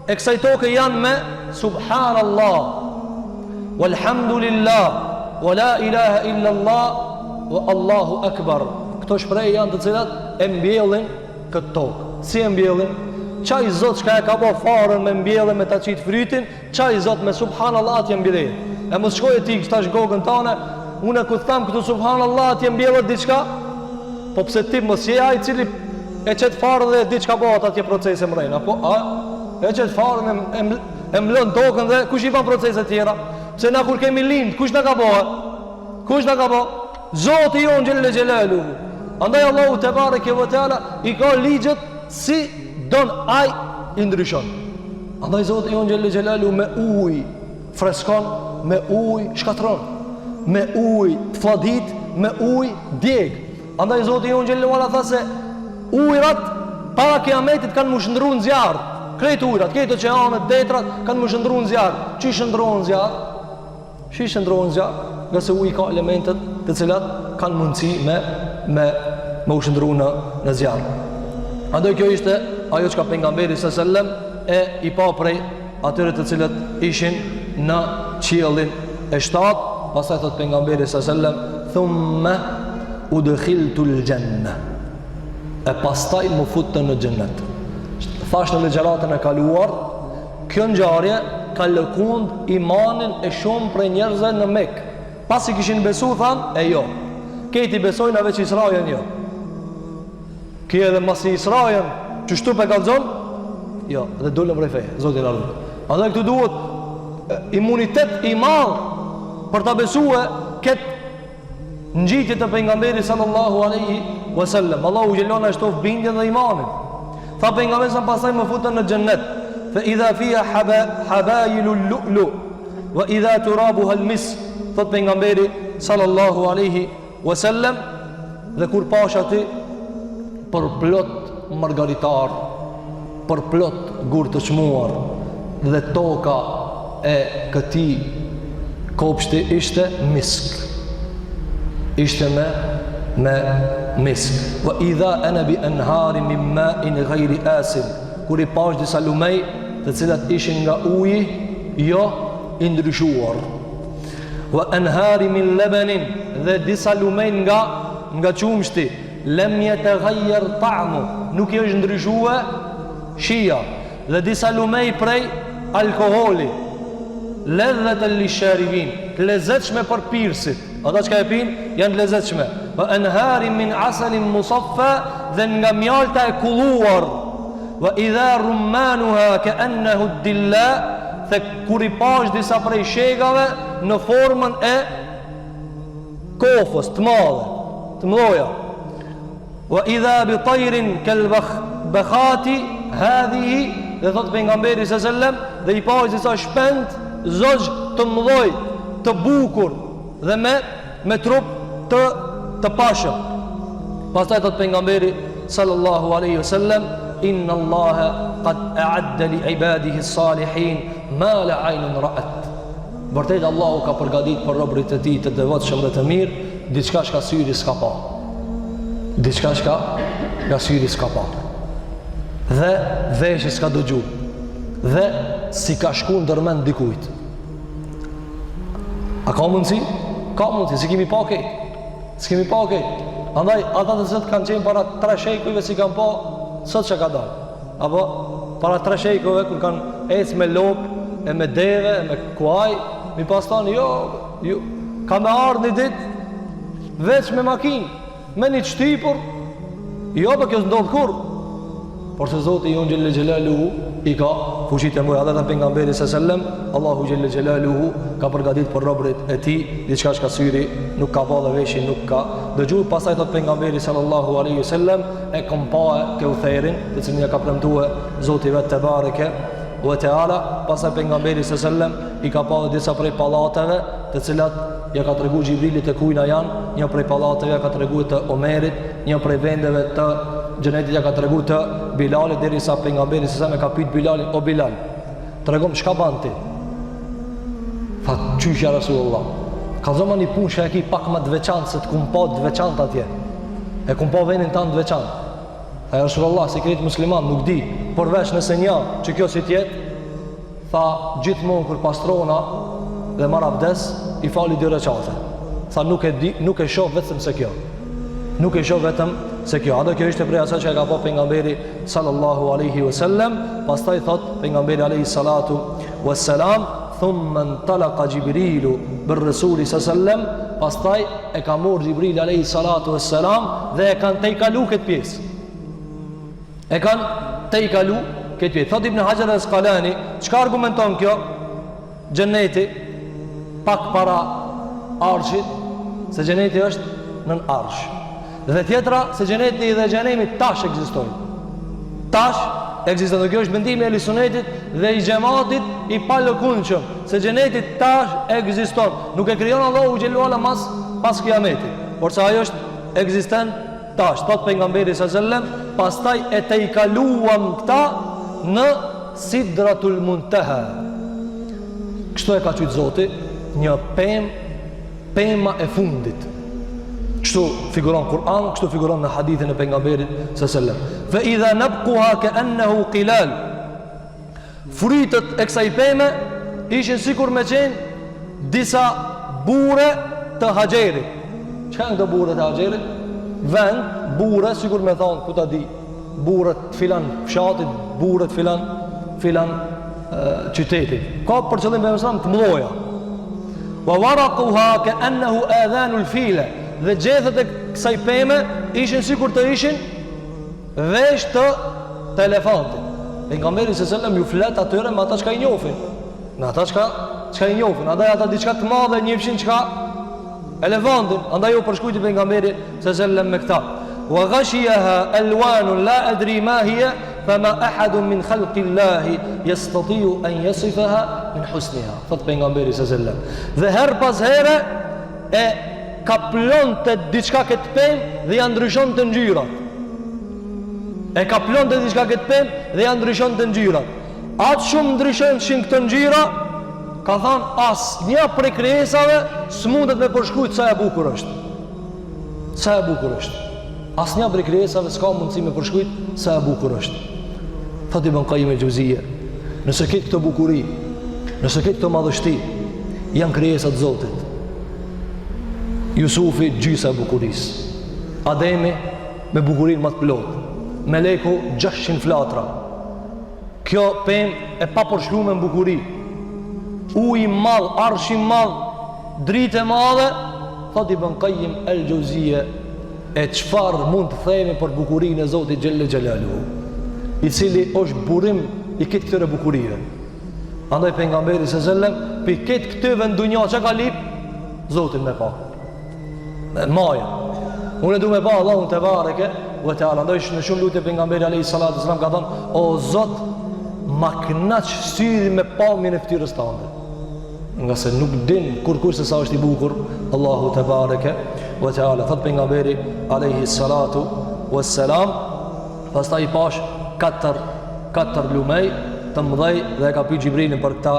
e kësaj tokë janë me subhanallah, walhamdulillah, wa la ilaha illallah, wa Allahu akbar. Këto shprehje janë të cilat e mbjellin këtë tokë. Si e mbjellin? Çaj Zot çka e ka bë farën me mbjellën, me ta çit frytin, çaj Zot me subhanallahu atje mbjellin. E mos shkojë ti tash gogën tane, unë ku tham këtu subhanallahu atje mbjellet diçka, po pse ti mos je ai i cili e çet farën dhe diçka bëhet atje procese mrejnë, apo e çet farën e mblon tokën dhe kush i bën procese tjera? Pse na kur kemi lind, kush na ka bë? Kush na ka bë? Zoti jon xhelle xhelaluhu. Andaj Allahu te bareke ve teala i ka ligjet si don ai i ndryshon. Andaj Zoti jon xhelle xhelalu me ujë freskon, me ujë shkatron, me ujë fladit, me ujë djeg. Andaj Zoti jon xhelle wala tha se ujrat para kiametit kanë mushndruar në zjarr. Këto ujrat, këto oqeanet, detrat kanë mushndruar në zjarr. Çi shndrohen në zjarr? Çi shndrohen në zjarr? Nga se uji ka elementet të cilat kanë mundësi me ushndruar në zjarr. Andaj kjo ishte ajo që ka pejgamberi sallallahu alajhi wasallam e i pa prej atyre të cilët ishin në qiellin e 7. Pastaj thot pejgamberi sallallahu alajhi wasallam thumma udkhiltul janna, e pastaj më futën në xhennet. Thash në ligjëratën e kaluar, kjo ngjarje ka lëkund imanin e shumë prej njerëzve në Mekë. Pasi kishin besu, thanë, e jo, këti besojnë veç Israjen jo. Kje edhe masi Israjen që shtu pe kalzon, jo, dhe dullëm prej feje, Zotin Ardu. A dhe këtu duhet imunitet i madh për ta besue këtë ngjitje të pejgamberit sallallahu alaihi wasallam. Allahu xhelona shtof bindjen dhe imanin. Tha pejgamberi sa pasaj më futën në xhennet. Fa idha fiha habailul lu'lu wa idha turabuha al-mis. Thot pejgamberi sallallahu alaihi wasallam, dhe kur pash aty për plot margaritar, për plot gur të çmuar, dhe toka e këtij kopshti ishte misk. Ishte me misk. Wa idha ana bi anhar min ma'in ghayri asin. Kur i pash disa lumej të cilat ishin nga uji jo i ndryshuar. Wa anhar min labanin, dhe disa lumej nga qumshti lam yataghayyar ta'mu, nuk i është ndryshuar shija, dhe disa lumej prej alkoholi, ledhatan lisharibin, të lezetshme për pirsit. Ata që ka e pin, janë lezetshme. Wa anharin min asalin musaffa, dhe nga mjalta e kulluar. Wa idha rummanuha ka'annahu ad-dilla, dhe kur i pash disa prej shegave në formën e kofës të madhe, të mdoja. Wa idha bi tayrin kal bakhati hadhihi, dhe thot pejgamberi sallallahu alaihi wasallam, dhe i pash disa shpend zogj të mdoj, të bukur, dhe me trup të pashëm. Pastaj thot pejgamberi sallallahu alaihi wasallam, inna Allaha qad a'adda li ibadihi as-salihin ma la 'aynun ra'at. Vërtet Allahu ka përgatitur për robërit e tij të devotshëm dhe të mirë diçka që syri s'ka pa. Diçka që syri s'ka pa. Dhe veshi s'ka dëgju. Dhe si ka shku ndërmend dikujt. A ka mundësi? Ka mundësi, si kemi pa kejt. S'kemi pa kejt. Andaj, ata të zëtë kanë qenë para 3 shejkujve si kanë pa, sot që ka dalë. Apo, para 3 shejkujve, kër kanë ecë me lopë, e me deve, e me kuaj, mi pas tanë, jo, ka me ardhë një ditë, veç me makinë, me një qëtipur, jo, për kjo s'ndodhë kur. Por se Zoti jon xhelle xhelaluhu i ka fuqitë e mëdha, dhe pejgamberi sallallahu Allahu xhelle xhelaluhu ka përgatitur për robërit e tij diçka që syri nuk ka pa dhe veshi nuk ka dëgjuar. Pastaj thot pejgamberi sallallahu alaihi wasallam, e kam pa Kautherin, të cilin ja ka premtuar Zoti vet te bareke wa taala. Pastaj pejgamberi sallallahu i ka pa disa prej pallateve, të cilat ja ka treguar Xhibrilit e kujna janë. Një prej pallateve ja ka treguar të Omerit, një prej vendeve të Xhenetit ja ka treguar të Bilalit, derisa pejgamberi sallallahu ka pyet Bilalin, o Bilal, tregom çka ban ti? Tha, qysh ja Rasulullah, ka zoma një punë që e ki pak më të veçantë, se të kum pa të veçantë atje, e kum pa vendin tanë të veçantë. Tha, ja Rasulullah, si krejt musliman nuk di, përveç nëse një që kjo si tjetë, tha, gjithmonë kër pastrona dhe marr abdes, i fali 2 rekate. Tha, nuk e shoh vetëm se kjo. Nuk e shoh vetëm se kjo. Ado kjo ishte prej asaj që e ka pa pejgamberi sallallahu alaihi wasallam. Pastaj thot pejgamberi alaihi salatu wassalam, thumma intalaqa Jibrilu bir Rasuli sallam, pastaj e ka marr Jibril alaihi salatu wassalam dhe e kanë tejkalu këtë pjesë. E kanë tejkalu këtë pjesë. Thot Ibn Hajar al-Asqalani, çka argumenton kjo? Xheneti pak para arshit, se xheneti është nën arsh. Dhe tjetra, se xheneti dhe xhenemi tash ekzistojnë. Tash ekziston. Dhe kjo është mendimi i Ahlusunnetit dhe i xhamatit i palëkundshëm, se xheneti tash ekziston. Nuk e krijon Allahu xhelalu ala pas kiametit, por se ajo është ekzistent tash. Thot pejgamberi sallallahu alajhi wasallam, pastaj e tejkaluam këta në Sidratul Muntaha. Kështu e ka thënë Zoti, një pema e fundit. Kështu figuron Kur'an, kështu figuron në hadithin e pejgamberit sallallahu alajhi wasallam. Fa idha nabquha ka'annahu qilal. Fritët e kësaj peme ishin sikur me qenë disa bure të Haxherit. Çka janë këto bure të Haxherit? Vend, bure, sikur me thonë, ku ta di, burët filan fshatit, burët filan qytetit. Ka për qëllim me mësram të mdoja. Wa waraquha ka'annahu adhanul fila. Dhe gjethet e kësaj peme ishin sikur të ishin vesh të elefantit. Pejgamberi sallallahu alajhi wasallam ju flet atyre me ata çka i njohin. Me ata çka i njohin. Andaj ata diçka të madhe njefshin çka elefantin. Andaj u përshkruajti pejgamberi sallallahu alajhi wasallam me këtë. Wa ghashiyaha alwan la adri ma hiya fama ahad min khalqi Allah yastati'u an yasifaha min husniha. Fat pejgamberi sallallahu alajhi wasallam. Dhe her pas here e kaplon të diçka këtë pemë dhe ja ndryshon të ngjyrat. E kaplon të diçka këtë pemë dhe ja ndryshon të ngjyrat. Atë shumë ndryshon këtë ngjyra, ka thënë as një prej krijesave s'mundet me përshkruajt sa e bukur është. Sa e bukur është. As një prej krijesave s'ka mundësi me përshkruajt sa e bukur është. Thot Ibn Qayyim el-Jauziyja, nëse këtë këtë bukuri, nëse këtë këtë madhështi, janë krijesat Zotit. Jusufi gjysa e bukurisë, Ademi me bukurinë më të plotë, Meleku 600 flatra. Kjo pemë e pa përshkruar me bukuri. Uji i madh, arshi i madh, dritë e madhe, thot Ibn Qayyim el-Jauziyja, e çfarë mund të themi për bukurinë e Zotit xhelle xhelaluhu, i cili është burim i këtë këtyre bukurive. Andaj pejgamberi sallallahu alajhi wasallam pi këtë këtyve në dunjë çka ka lip Zotin me pa. Maja. Unë du me pa Allahun te bareke ve teala. Ndaj në shumë lutje pejgamberi alayhi salatu wasallam ka thënë, o Zot, ma knaq syri me pamjen e fytyrës tande. Nga se nuk din kur se sa është i bukur Allahu te bareke ve teala. Thot pejgamberi alayhi salatu wassalam, pastaj pash katër lumej të mëdhej dhe e ka pyet Xhibrilin për këta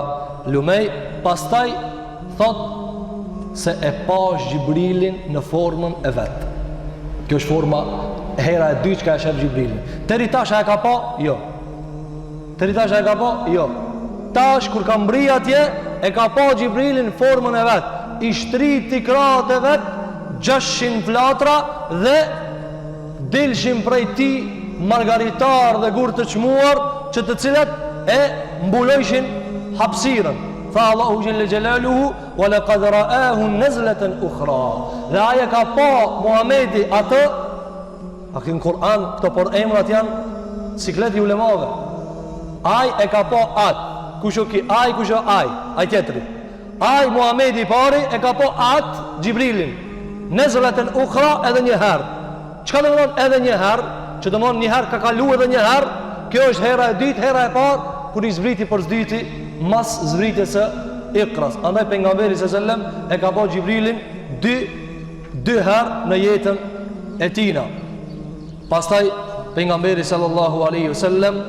lumej. Pastaj thot se e pash Xhibrilin në formën e vetë. Kjo është forma hera e dytë që ka shef Xhibrilin. Teri tash e ka pa? Jo. Teri tash e ka pa? Jo. Tash kur ka mbri atje, e ka pa Xhibrilin në formën e vetë. I shtriti krahët e vetë, 600 flatra dhe dilshin prej ti margaritar dhe gur të çmuar, që të cilat e mbulojshin hapësirën. Tha Allahu xhelle xhelaluhu, wa laqad ra'ahu nazlatan ukhra. Dhe aja ka pa Muhamedi atë, në Kur'an këto por emrat janë sikleti ulemave. Aj e ka pa atë, kush o ki aj, kush o aj tjetëri. Aj Muhamedi i pari e ka pa atë Xhibrilin, nazlatan ukhra, edhe një herë. Çka do të thonë edhe një herë? Që do të thonë një herë ka kalu edhe një herë. Kjo është hera e dytë, hera e parë kur i zbriti për zdyti mas zbritjes së Iqras. Andaj pejgamberi sallallahu alajhi wasallam e ka pa Xhibrilin dy herë në jetën e tina. Pastaj pejgamberi sallallahu alaihi wasallam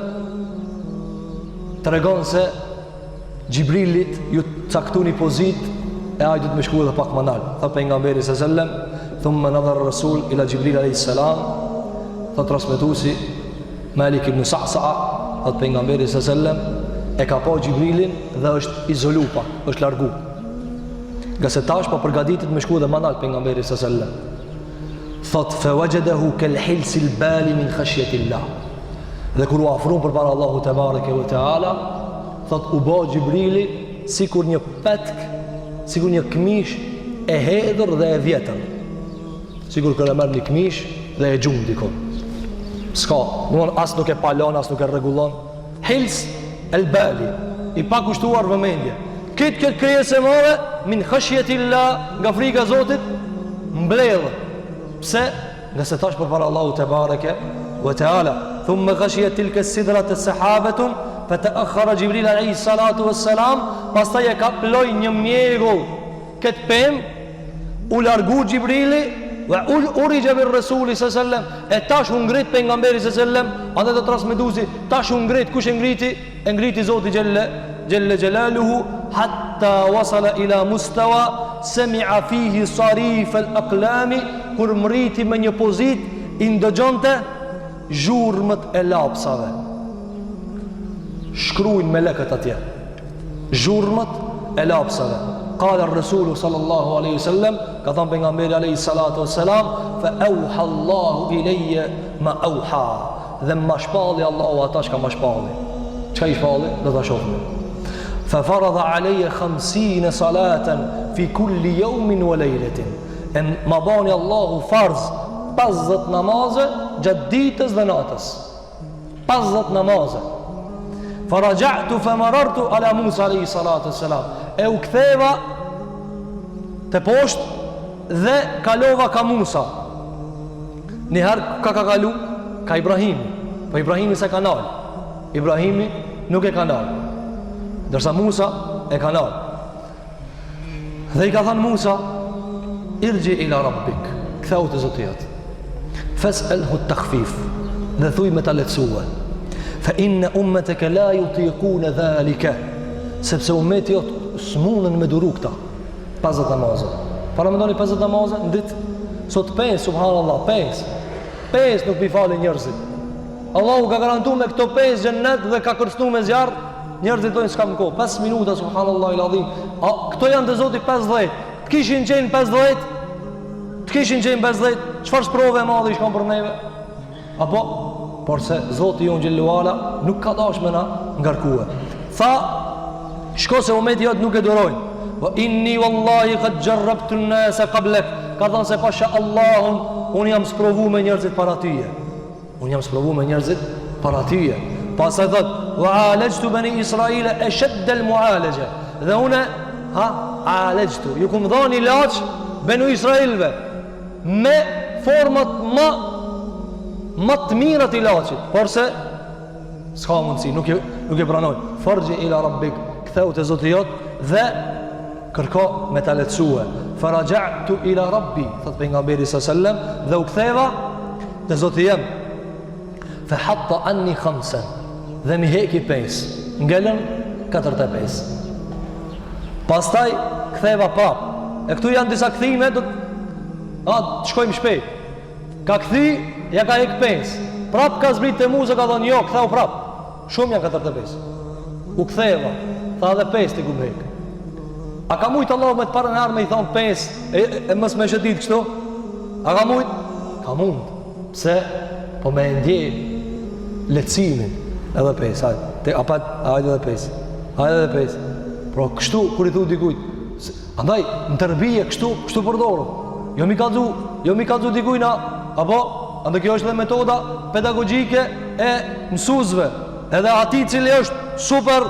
tregon se Xhibrilit ju caktuni pozitë e ai do të më shkruaj edhe pak më lart. Tha pejgamberi sallallahu alaihi wasallam, thumma nadhara rasul ila Jibril alayhi salam. Tha transmetuesi Malik ibn Sa'sa'a, tha pejgamberi sallallahu alaihi wasallam e ka pa Xhibrilin dhe është izolupa, është largu. Nga se tash pa përgatitet me shku dhe manal pejgamberi sallallahu alaihi wasallam. Thot fa wajadahu kal hilsil bali min khashyatillah. Dhe kur u afron përpara Allahu te bareke ve teala, thot u bë Xhibrili sikur një petk, sikur një këmish e hedhur dhe e vjetër. Sikur kur e merr një këmish dhe e gjum dikon. S'ka, as nuk e palon, as nuk e rregullon. Hils el bali, i pa kushtuar vëmendje. Këtë krijesë e madhe min khashyatillah, nga frika e Zotit, mbledh. Pse? Nga se tash përpara Allahu te bareke ve teala. thumma ghashiyat tilka as-sidrat as-sahabatun fata'akhkhara Jibril alayhi salatu wassalam, pastaj e kaploi një mjegull këtë pemë, u largu Jibrili wa urija bir Rasuli sallallahu alaihi wasallam, e tash u ngrit pejgamberi sallallahu alaihi wasallam, ande do transmetuesi, tash u ngrit, kush e ngriti? E ngriti Zoti Jelle Jalaluhu, hatta wasala ila mustawa sami'a fihi sarif al-aqlami, kur mriti me një pozit i ndëgjonte zhurmët e lapsave. Shkruajnë melekët atje zhurmët e lapsave. Qala ar-Rasulu sallallahu alaihi wasallam, ka thënë pejgamberi alayhi salatu wassalam, fa auha Allahu ilayya ma auha, dhe ma shpalli Allahu ata që ma shpalli. Çka i shpalli? Do ta shohim. Fa faradha alayya 50 salatan fi kulli yawmin wa laylatin, ma bani Allahu farz 50 namaze gjatë ditës dhe natës. 50 namaze. Faraja'tu famarartu ala Musa alayhi salatu wassalam, e u ktheva të poshtë dhe kalova ka Musa. Njëherë ka kalu? Ka Ibrahimi. Po Ibrahimi se kanal. Ibrahimi nuk e kanal, dërsa Musa e kanal. Dhe i ka thënë Musa, irji ila rabbik, ktheu të Zotijat, fas'alhu at-takhfif, dhe thuj me ta lehtësua, fa inna ummataka la yutiquna dhalika, sepse ummeti jot s'mundën me duru këta 50 namazë. Para mendoni 50 namazë në ditë, sot 5, subhanallah, 5 nuk i falin njerëzit. Allahu ka garantuar me këto 5 xhennet dhe ka kërcënuar me zjarr, njerëzit thonë s'kam kohë, 5 minuta, subhanallahu el-azim. Këto janë të Zoti 50. Të kishin qenë 50, të kishin qenë 50, çfarë sprove e madhe i shkon për neve? Apo por se Zoti jon xhellu ala nuk ka dashme na ngarkue. Tha, shko se ummeti jot nuk e durojnë. Wa inni wallahi qad jarrabtu an-nasa qablak, ka thënë se pasha Allahun, unë jam sprovu me njerëzit para tyje. Unë jam sprovu me njerëzit para tyje. Pastaj thot, wa alajtu bani Israila ashad al-mu'alaja, dhe unë alajtu, ju kum dhani ilaç banu Israilve me format më të mira të ilaçit, por se s'ka mundsi, nuk e pranoj. Farji ila rabbik, ktheu te Zoti jot dhe kërko me ta lehtësue. Faraja'tu ila rabbi, thot pejgamberi sallallahu alaihi wasallam, dhe u ktheva te Zoti jem. Fa hatta anni 5, dhe mi heki 5, ngelën 45. Pastaj ktheva prap. E këtu janë disa kthime, do të shkojmë shpejt. Ka kthi, ja ka hek 5. Prap ka zbrit te Musa, ka thonë jo, ktheu prap. Shumë janë 45. U ktheva, tha edhe 5 ti gumbek. A ka mujt Allah me të parën herë me i thonë 5 e mës me shëtit kështu? A ka mujt? Ka mund. Pse? Po me ndje lehtësimin. Edhe 5, hajde. Hajde edhe 5. Hajde edhe 5. Pro kështu, kur i thu dikujt, andaj, në tërbije kështu përdorëm. Jo mi kalzu dikujna, apo, andë kjo është dhe metoda pedagogjike e mësuzve. Edhe ati cili është super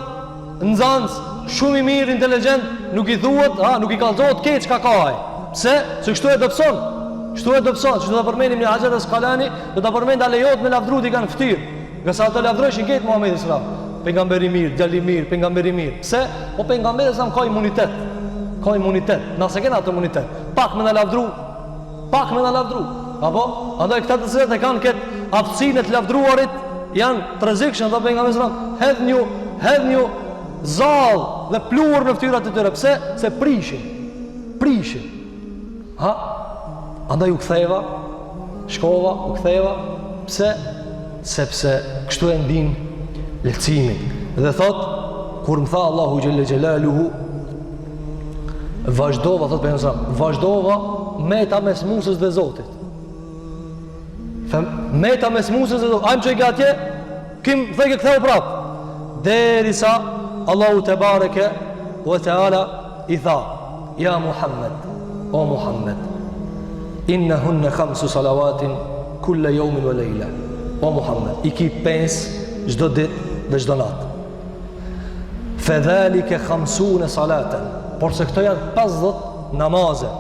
nëzans, shumë i mirë, inteligent, nuk i thuhet, nuk i kalzohet keq ka kaj. Pse? Se kështu e dëpson. Kështu e dëpson. Që do të përmenim një Haxher Asqalani, do të përmend a lejot me lavdrut i kanë ftyrë. Nga sa të lavdrojshin ketë Muhamedi sallallahu alaihi wasallam. Pejgamberi mirë, djali mirë, pejgamberi mirë. Pse? Po pejgamberi sa ka imunitet. Ka imunitet. Na se kena atë imunitet. Pak me na lavdru. Apo? Andaj këta të cilët e kanë këtë aftësinë të lavdruarit janë të rrezikshëm, do pejgamberi sallallahu alaihi wasallam, hedh një zall dhe pluhur në fytyrat e tyre. Pse? Se prishin. Andaj u ktheva, shkova, u ktheva. Pse? Sepse kështu e ndin lehtësimin. Dhe thot, kur më tha Allahu Gjelle Gjelaluhu, vazhdova, thot për nësram, vazhdova meta mes Musës dhe Zotit. Meta mes Musës dhe Zotit. Ajmë që i ka atje, kim theke këtheu prap. Derisa Allahu te bareke wa ta'ala i tha, ja Muhammed, o Muhammed, inna hunne 5 salavatin kulle jomin vë lejla. O Muhammed, i ki 5 gjdo dit dhe gjdo nat. Fedhalike 50 salaten, por se këto janë 50 namaze.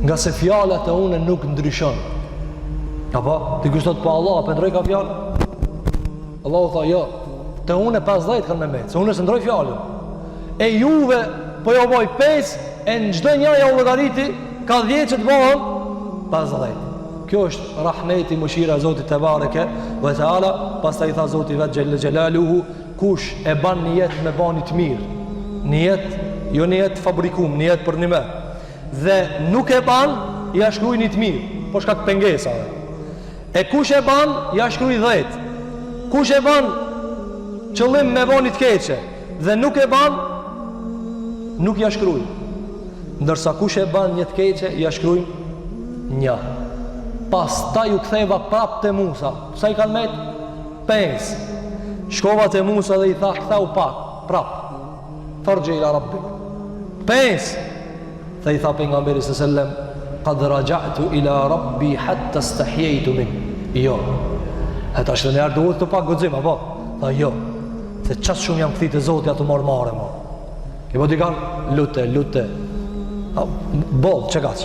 Nga se fjallat e une nuk ndryshon. Apo, ti kushtot pa Allah, për ndroj ka fjallë. Allahu tha, jo, të unë e 50 kanë me metë, se unë e së ndroj fjallën. E juve, po jo boj 5, e në gjdo njaja u llogariti, ka 10 që të bëhen 50. Kjo është rahmeti, mëshira e Zotit te bareke ve teala. Pastaj tha Zoti vet xhel xhelaluhu, kush e ban një jetë me bani të mirë, një jetë, jo një jetë fabrikum, një jetë për një me, dhe nuk e ban, ja shkruaj një të mirë, po shkak pengesave. E kush e ban, ja shkruaj 10. Kush e ban qëllim me bani të keqe dhe nuk e ban, nuk ja shkruaj. Ndërsa kush e ban një të keqe, ja shkruaj 1. Pas ta ju ktheva prap te Musa. Sa i kanë met? 5. Shkova te Musa dhe i tha, ktheu pak, prap. Farji ila rabbi. 5. Dhe i tha pejgamberi sallallahu alaihi wasallam, qad raja'tu ila rabbi hatta istahyitu min. Jo. Ata shënë ardh duhet të pak guxim apo? Tha jo. Se çast shumë jam kthit te Zoti ato marrë mo. Ke po di kanë lute. Boll çekaç.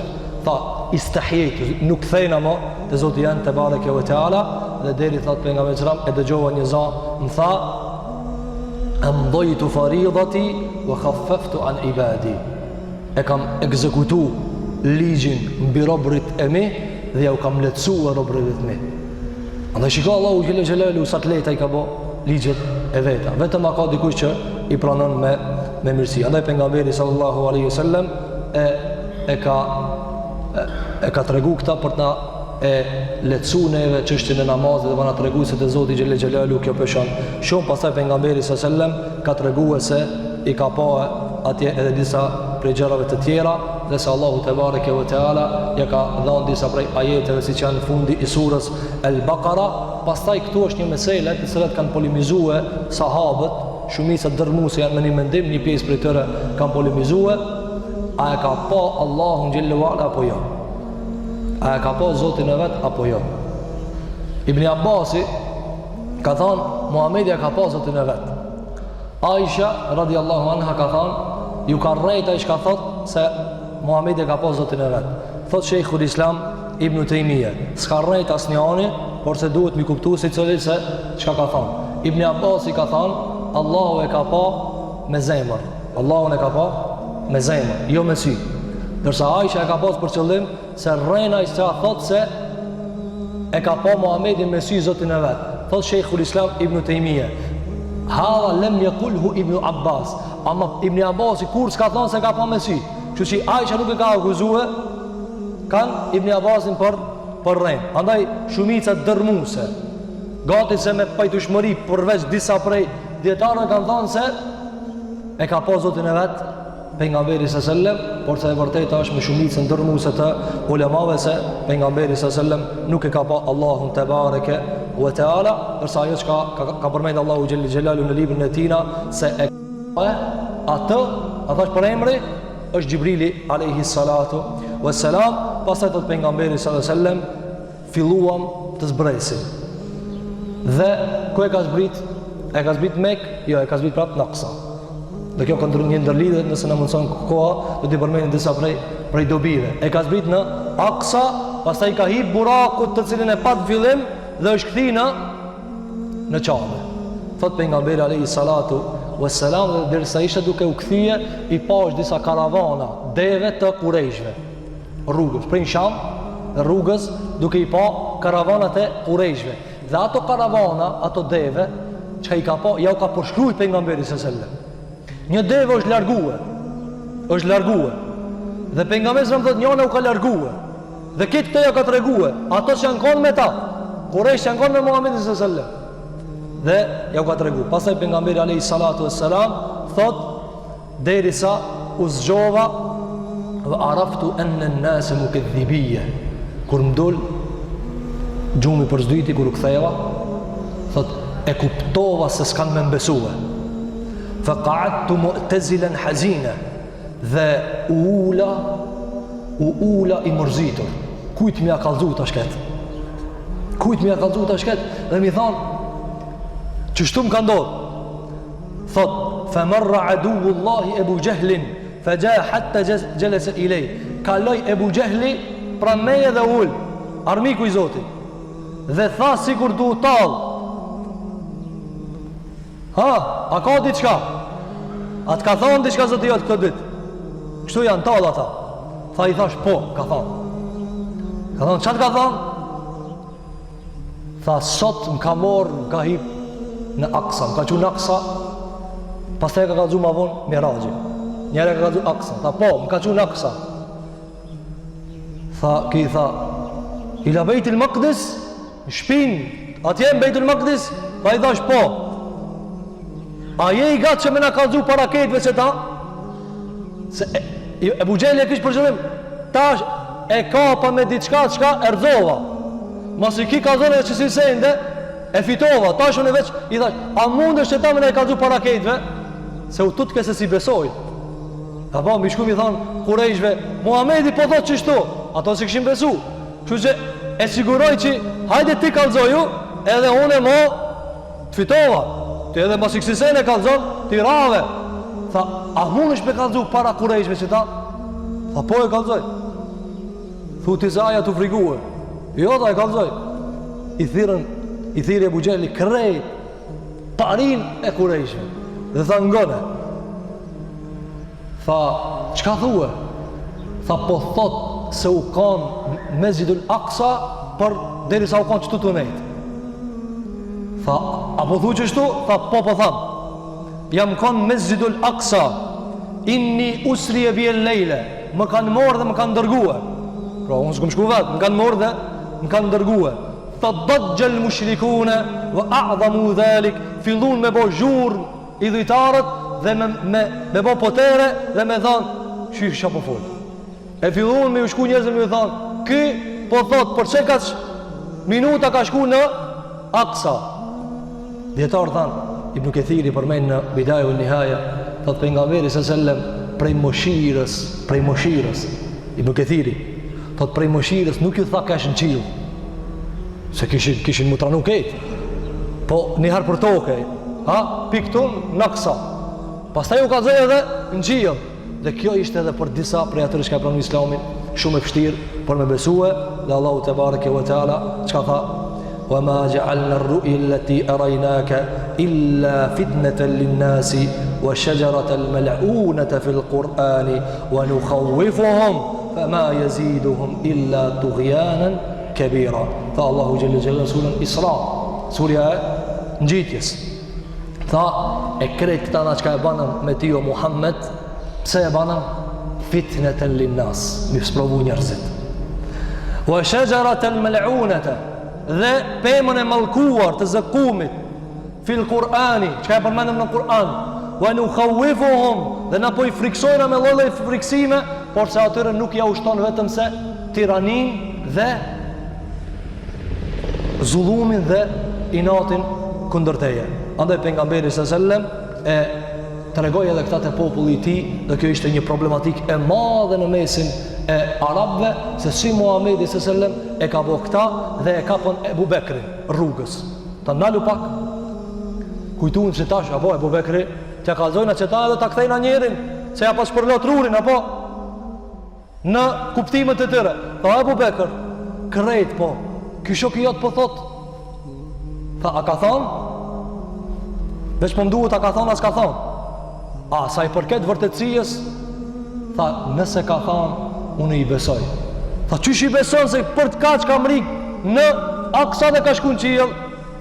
Tha istahyitu, nuk kthejna mo te Zoti janë te bareke ve teala, dhe deri thot pejgamberi sallallahu alaihi wasallam, e dëgjova një za, më tha, amdaytu faridati wa khaffaftu an ibadi. E kam ekzekutu ligjin mbi robrit e mi dhe ja u kam lehtësuar robrit e mi. Andaj shiko Allahu xhelel xhelalu sa të lehta i ka bë ligjet e veta. Vetëm ka dikush që i pranon me mirësi. Andaj pejgamberi sallallahu alaihi wasallam e ka tregu këta për të na e lehtësu neve çështjen e namazit dhe më na tregu se te Zoti xhelel xhelalu kjo peshon shumë. Pastaj pejgamberi sallallahu alaihi wasallam ka treguar se i ka pa atje edhe disa prej gjërave të tjera, dhe se Allahu te bareke ve teala ja ka dhënë disa prej ajeteve siç janë në fundi i surës Al-Baqara. Pastaj këtu është një meselë të cilat kanë polemizuar sahabët, shumica dërmuese janë me një mendim, një pjesë prej tyre kanë polemizuar, a e ka pa Allahun xhellahu ala apo jo? A e ka pa Zotin e vet apo jo? Ibn Abbasi ka thënë Muhamedi ka pa Zotin e vet. Aisha radiallahu anha ka thënë ju ka rrejta i shka thot se Muhamedi ka pa Zotin e vet. Thot Sheikhul Islam Ibn Taymija, s'ka rrejta as një ani, por se duhet mi kuptu si cëllit se çka ka thënë. Ibn Abbasi ka thënë Allahu e ka pa me zemër. Allahun e ka pa me zemër, jo me sy. Dërsa Aisha e ka pas për qëllim se rrejna i që thot se e ka pa Muhamedi me sy Zotin e vet. Thot Sheikhul Islam Ibn Taymija, hadha lem yaqulhu Ibn Abbas, ama Ibn Abbasi kur s'ka thonë se ka pa me sy. Kështu që Aisha nuk e ka akuzuar kanë Ibn Abbasin për rrejnë. Andaj shumica dërmuese, gati se me pajtueshmëri përveç disa prej dietarëve kanë thonë se e ka pa Zotin e vet pejgamberi sallallahu alajhi wasallam, por se e vërteta është me shumicën dërmuese të ulemave se pejgamberi sallallahu alajhi wasallam nuk e ka pa Allahun te bareke ve teala, përsa ajo që ka përmend Allahu xhelel xhelalu në librin e tina se e ka atë thash për emri është Gjibrili alayhi salatu wassalam. Pastaj thot pejgamberi sallallahu alajhi wasallam, filluam të zbresim. Dhe ku e ka zbrit? E ka zbrit Mek? Jo, e ka zbrit prapë në Aqsa. Dhe kjo ka një ndërlidhje, nëse na mundson koha, do t'i përmendim disa prej dobive. E ka zbrit në Aqsa, pastaj ka hip burakut të cilin e pat fillim dhe është kthina në Qabe. Thot pejgamberi alayhi salatu wassalam, dhe derisa ishte duke u kthye, i pash disa karavana deve të Qurayshve. Rrugës prej Sham, rrugës duke i pa karavanat e Qurayshve. Dhe ato karavana, ato deve, që i ka pa, ja u ka përshkruajt pejgamberi sallallahu alajhi wasallam. Një deve është largue. Dhe pejgamberi sallallahu alajhi wasallam thotë njëna u ka largue. Dhe këtë të ja ka treguar, ato që janë konë me ta, Quraysh janë konë me Muhamedit sallallahu alajhi wasallam. Dhe ja u ka treguar. Pastaj pejgamberi alayhi salatu wassalam thotë derisa u zgjova wa araftu anna an-nas mukaththibiyya. Kur m'dol gjumi për zdyti, kur u ktheva, thot e kuptova se s'kan me mbesue. Fa qa'adtu mu'tazilan hazina, dhe u ula i mërzitur. Kujt m'ja kallzu ta shket? Dhe mi than çështu m'ka ndodh. Thot fa marra aduwullahi Abu Jahlin fa jaa hatta jalasa ilay. Kaloi Abu Jahli pra meje dhe ul, armiku i Zotit. dhe tha sikur du tall. Ha, a ka diçka? A të ka thonë diçka Zoti jot këtë ditë? Kështu janë tall ata. Tha i thash po, ka thonë. Ka thonë çfarë ka thonë? Tha sot më ka morë, më ka hip në Aksa, më ka qenë në Aksa. Pastaj ka kallzu më vonë Miraxhi. Njëra ka kallzu Aksa. Tha po, më ka qenë në Aksa. Tha, ila Bejtul Maqdis, në shpinë, atje në Bejtul Maqdis, tha i thash po. A je i gatë që me na kallzu para ketëve se ta? Se Ebu Xheli e kishë për qëllim, tash e kapa me diçka çka erdhova. Mos i ki kallzone që si sende, e fitova. Tash unë veç i thash, a mundesh që ta me na kallzu para ketëve? Se u tutke se si besoj. Apo mi shku mi thonë Kurejshve, Muhamedi po thot qështu, ato si këshim besu. Kështu që e siguroj që hajde ti kallzoju, edhe unë mo të fitova. Ti edhe mas i kësisen e kallzon, ti rave. Tha, a mundesh me kallzu para Kurejshve që ta? Tha, po e kallzoj. Thu ti zaja të friguë. Jo, ta e kallzoj. I thiri Ebu Xheli krejt parin e Kurejshve. Dhe tha ngone. Tha, qka thue? Tha, po thot se u kanë Mesjidul Aksa për deri sa u kanë qëtu të nejtë. Tha, a po thu qështu? Tha, po tham. Jam kanë Mesjidul Aksa, inni usri e bje lejle, më kanë morë dhe më kanë dërguë. Pra, unë s'kom shku vetë, më kanë morë dhe më kanë dërguë. Tha, dëgjel mushrikune, vë a'dhamu dhalik, fillun me bo zhurë i dhujtarët, dhe me bo potere dhe me thanë qysh qa po folë. E fillun me u shku njerëzën me u thanë ky po thotë për që ka minuta ka shku në Aksa. Djetarë thanë Ibn Kathiri përmenë në Bidaya u Nihaja, thotë pejgamberi s.a.s. prej moshirës Ibn Kathiri thotë prej moshirës nuk ju tha kesh në qilë se kishin mutranu ketë, po njëherë për toke piktun në Aksa. Pastaj u ka zëjë edhe në qijë. Dhe kjo ishte edhe për disa prej atërë që ka pranuar Islamin, shumë e vështirë për me besue. Dhe Allahu te bareke ve teala çka tha? Wa ma ja'alna ar-ru'ya allati araynaka illa fitnatan lin-nasi wa shajaratan mal'unatan fil Qur'ani wa nukhawwifuhum fama yaziduhum illa tughyanan kabira. Tha Allahu jalla jalaluhu surën Isra, surja e ngjitjes. Tha, e krejt këta na qka e banën me ti o Muhammed, pse e banën? Fitneten linnas, mi sprovu njerëzit. Wa shajaratan mal'unata, dhe pemën e mallkuar të zëkumit, fil Kur'ani, qka e përmenëm në Kur'an, wa nukhawwifuhum, dhe na po i friksojna me lloj friksime, por se atyre nuk ja ushton vetëm se tiranin dhe zullumin dhe inatin kundërteje. Andaj pejgamberi s.a.s. e tregoi edhe këta te populli i tij, dhe kjo ishte një problematik e madhe në mesin e arabëve, se si Muhamedi s.a.s. e ka bëu këta dhe e kapën Ebu Bekrin rrugës. Ta ndalu pak, kujtuan se tash apo Ebu Bekri t'ja kallzojnë që ta edhe ta kthejnë njërin, se ja pas përlot rurin apo në kuptimet e tyre. Tha Ebu Bekr, krejt po, ky shoku jot po thot. Tha, a ka thonë? Veç po mduhet a ka thonë, as ka thonë. A, sa i përket vërtetësijës, tha, nëse ka thonë, unë i besoj. Tha, qysh i beson se për të kaq ka mrik në Aksa dhe ka shku në qiell?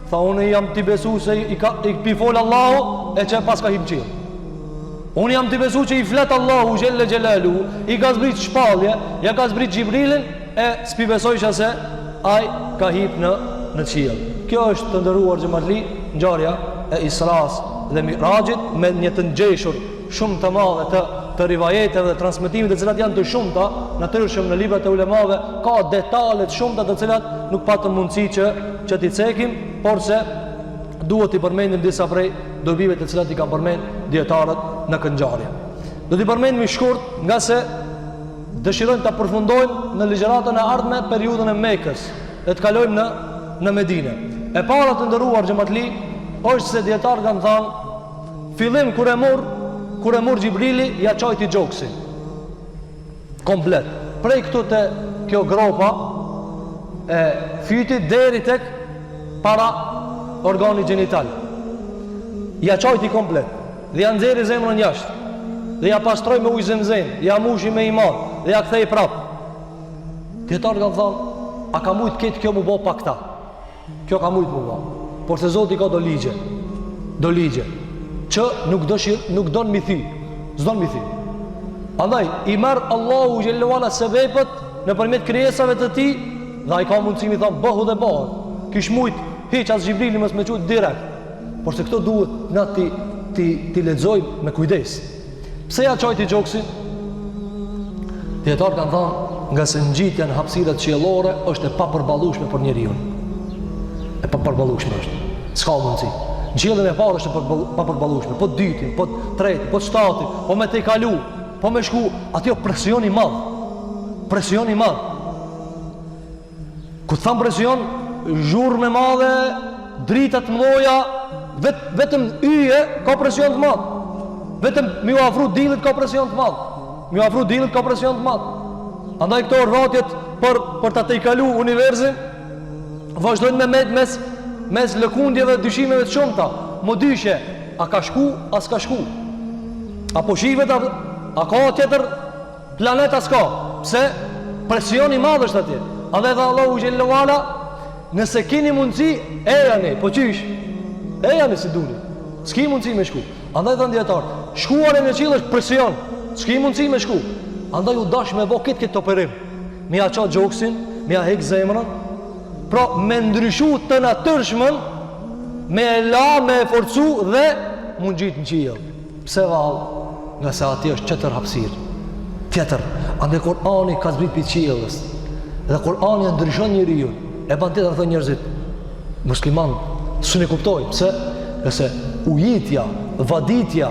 Tha, unë jam t'i besu se i pifol Allahu e që pas ka him qiell. Unë jam t'i besu që i flet Allahu Gjelle Gjelalu, i ka zbrit shpallje, ja ka zbrit Gjibrilin, e s'pi besojshë se aj ka hip në qiell. Kjo është të ndëruar xhamatli ngjarja e Isras dhe Mirajit, me një të ngjeshur shumë të madhe të rivajeteve dhe transmetimit të cilat janë të shumta, natyrshëm në librat e ulemave ka detale të shumta të cilat nuk patëm mundësi që t'i cekim, por se duhet t'i përmendim disa prej dobive të cilat i kanë përmend dietarët në këtë ngjarje. Do t'i përmendim i shkurt, nga se dëshirojmë ta përfundojmë në ligjëratën e ardhme periudhën e Mekës dhe të kalojmë në Medinë. E para të ndëruar xhamatli është se dietarët kanë thënë fillim kur e mor Gjibrili ja çojti gjoksin komplet prej këtu te kjo gropa e fytit deri tek para organi gjenital. Ja qajti komplet. Dhe ja nxjerri zemrën jashtë. Dhe ja pastroj me ujë zemzem, ja mushi me iman, dhe ja kthej prap. Dietar kanë thënë, a ka mujt këtë kjo mu bë pa këta? Kjo ka mujt mu bë. Por se Zoti ka do ligje. Do ligje që nuk don mi thy. S'don mi thy. Andaj i merr Allahu xhallahu ala sebepet nëpërmjet krijesave të tij dhe ai ka mundësi mi thon bëhu dhe bëhet. Kish mujt hiç as Xhibrili mos më çut direkt. Por se këto duhet na ti lexojmë me kujdes. Pse ja çojti gjoksin? Dietar kanë thënë nga se ngjitja në hapësirat qiellore është e papërballueshme për njeriu. E papërballueshme është. S'ka mundësi. Gjellën e parë është papërballueshme, po dytin, po tretin, po shtatin, po me te kalu, po me shku, aty presion i madh. Presion i madh. Ku tham presion, zhurmë e madhe, drita të mëdha, vetëm yje ka presion të madh. Vetëm mi u afru dillit ka presion të madh. Mi u afru dillit ka presion të madh. Andaj këto rrotjet për ta tejkalu universin vazhdojnë me mes lëkundjeve dhe dyshimeve të shumta. Mo dyshe, a ka shku, a s'ka shku? Apo shivet, a ka tjetër planet, a s'ka? Pse? Presioni madh është atje. Andaj dhe Allahu xhallahu ala, nëse keni mundësi, ejani, po qysh? Ejani si duni. S'ki mundësi me shku. Andaj dhe ndjetar, shkuare në qiell është presion. S'ki mundësi me shku. Andaj u dash me bo këtë operim. Mi a qa gjoksin, mi a hek zemrën, pra me ndryshu të natyrshmen, me e la, me e forcu dhe mund gjitë në qiell. Pse valë? Nga se ati është qëtër hapsir. Tjetër, ande Kur'ani ka zbrit për qiellës. Dhe Kur'ani e ndryshon njeriu. E ban tjetër thë njerëzit, musliman, së në kuptoj. Pse? Nëse ujitja, vaditja,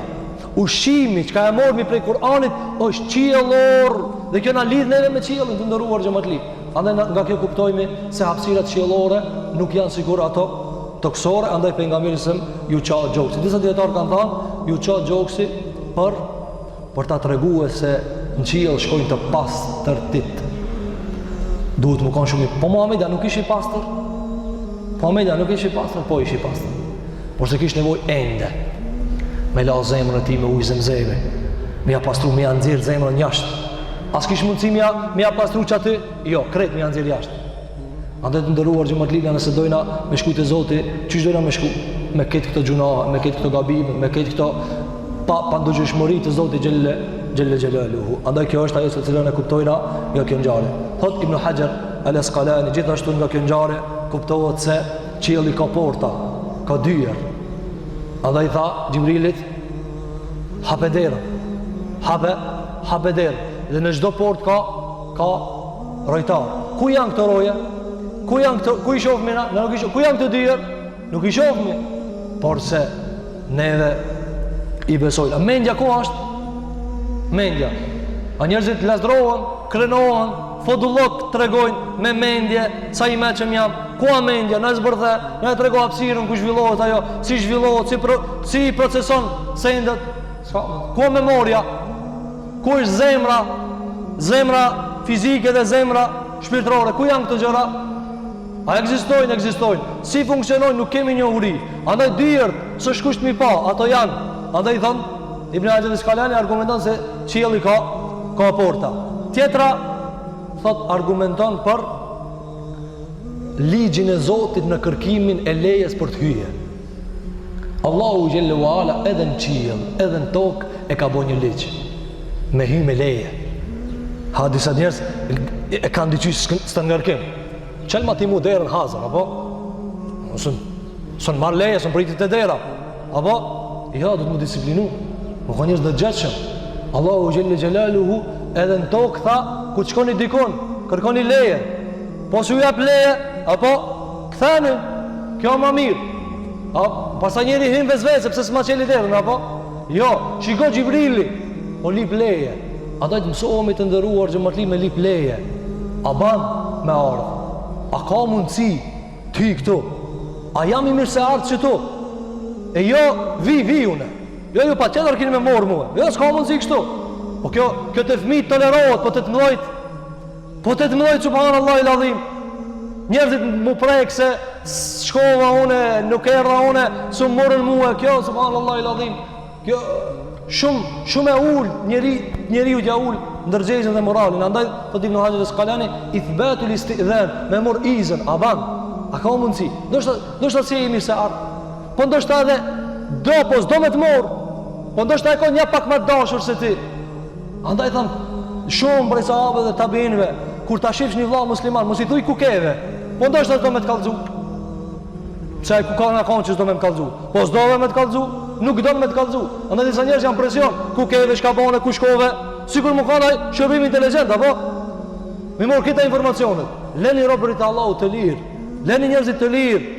ushqimi që ka e mormi prej Kur'anit është qiellor dhe kjo na lidh neve me qiellin të ndëruar xhamatli. Andaj nga kjo kuptojmë se hapësirat qiellore nuk janë sigur ato toksore, andaj pejgamberi sa ju qa gjoksi. Disa dietar kanë thënë ju qa gjoksi për ta treguar se në qiell shkojnë të pastërtit. Duhet më kanë shumë. Po Muhamedi nuk ishte i pastër. Muhamedi nuk ishte i pastër, po ishte i pastër. Por se kishte nevojë ende me la zemrën e tij me ujë zemzeme, me ja pastru, me ja nxjerr zemrën jashtë. As kish mundësi me ja pastru çaty? Jo, krejt me ja nxjerr jashtë. Andaj të ndëruar xhamatliga, nëse dojna me shku te Zoti, çish dojna me shku? Me këtë këto gjuna, me këtë këto gabime, me këtë këto pa ndonjëshmëri të Zotit xhelle xhelaluhu. Andaj kjo është ajo se cilën e kuptojna nga kjo ngjarje. Thot Ibn Hajar al-Asqalani, gjithashtu nga kjo ngjarje kuptohet se qielli ka porta, ka dyer. Andaj tha Gjibrilit, hape derën, hape derën, dhe në çdo port ka rojtar. Ku janë këto roje? Ku i shohmi na? Ku janë këto dyer? Nuk i shohmi. Por se neve i besojnë. A mendja ku është? Mendja. A njerëzit lazdrohen, krenohen, fodullok tregojnë me mendje, sa i meqëm jam, ku a mendja, në zbërthe, në e trego hapësirën, ku zhvillohet ajo, si zhvillohet, si i proceson sendet, ku a memoria, ku është zemra fizike dhe zemra shpirtërore, ku janë këto gjëra? A ekzistojnë, si funksionojnë, nuk kemi një uri, andaj dyert, së shkusht mi pa, ato janë, andaj thonë, Ibn Hajar al-Asqalani argumenton se qielli ka porta. Tjetra thot argumenton për ligjin e Zotit në kërkimin e lejes për të hyje. Allahu xhallahu ala edhe në qiell, edhe në tokë e ka bërë një ligj me hyj me leje. Ha disa njerëz e kanë diçka s'të ngarkim. Çelma ti mu derën hazër apo? Son marr leje, son pritet te dera. Apo jo, do të më disiplinu. Më ka njerëz të gjatshëm. Allahu xhallahu xhelaluhu edhe në tokë tha, ku të shkoni dikon, kërkoni leje. Po s'u jap leje, apo ktheni, kjo më mirë. Pastaj njëri hyn vezvese sepse s'ma çeli derën, apo? Jo, shiko Xhibrili, o lip leje. Ata të mësohemi të ndëruar xhamatli me lip leje. A ban me ardh? A ka mundësi ti këtu? A jam i mirë se ardh këtu? E jo, vi une. Jo, pa qëtër kini me morë muë. Jo, s'ka mundësi kështu. Po kjo të fëmijë tolerohet, po të të mdojt, subhanallahu i ladhim. Njerëzit mu prejkë se shkova une, nuk erdha une, su morën mua, kjo, subhanallahu il-azim, kjo, shumë e ullë, njeri u tja ullë, ndërgjezën dhe moralin, andaj, të Ibn Hajar al-Asqalani, ithbatul istidhan, me mor izën, a ban, a ka mundësi, do shta si e mirë se ardhë, po ndoshta edhe, do me të morë, po ndoshta e ka një pak më dashur se ti, andaj thamë, shumë prej sahabëve dhe tabinëve, kur ta shifsh një vëlla musliman, mos i thuj ku keve, po ndoshta do me të kallëzu. Pse ku ka na kanë që s'do me të kallëzu. Po s'do me të kallëzu, nuk do me të kallëzu. Andaj disa njerëz janë presion, ku keve, çka bën, ku shkove, sikur më kanë shërbim inteligjent apo më mor këta informacione. Leni robërit e Allahut të lirë, leni njerëzit të lirë,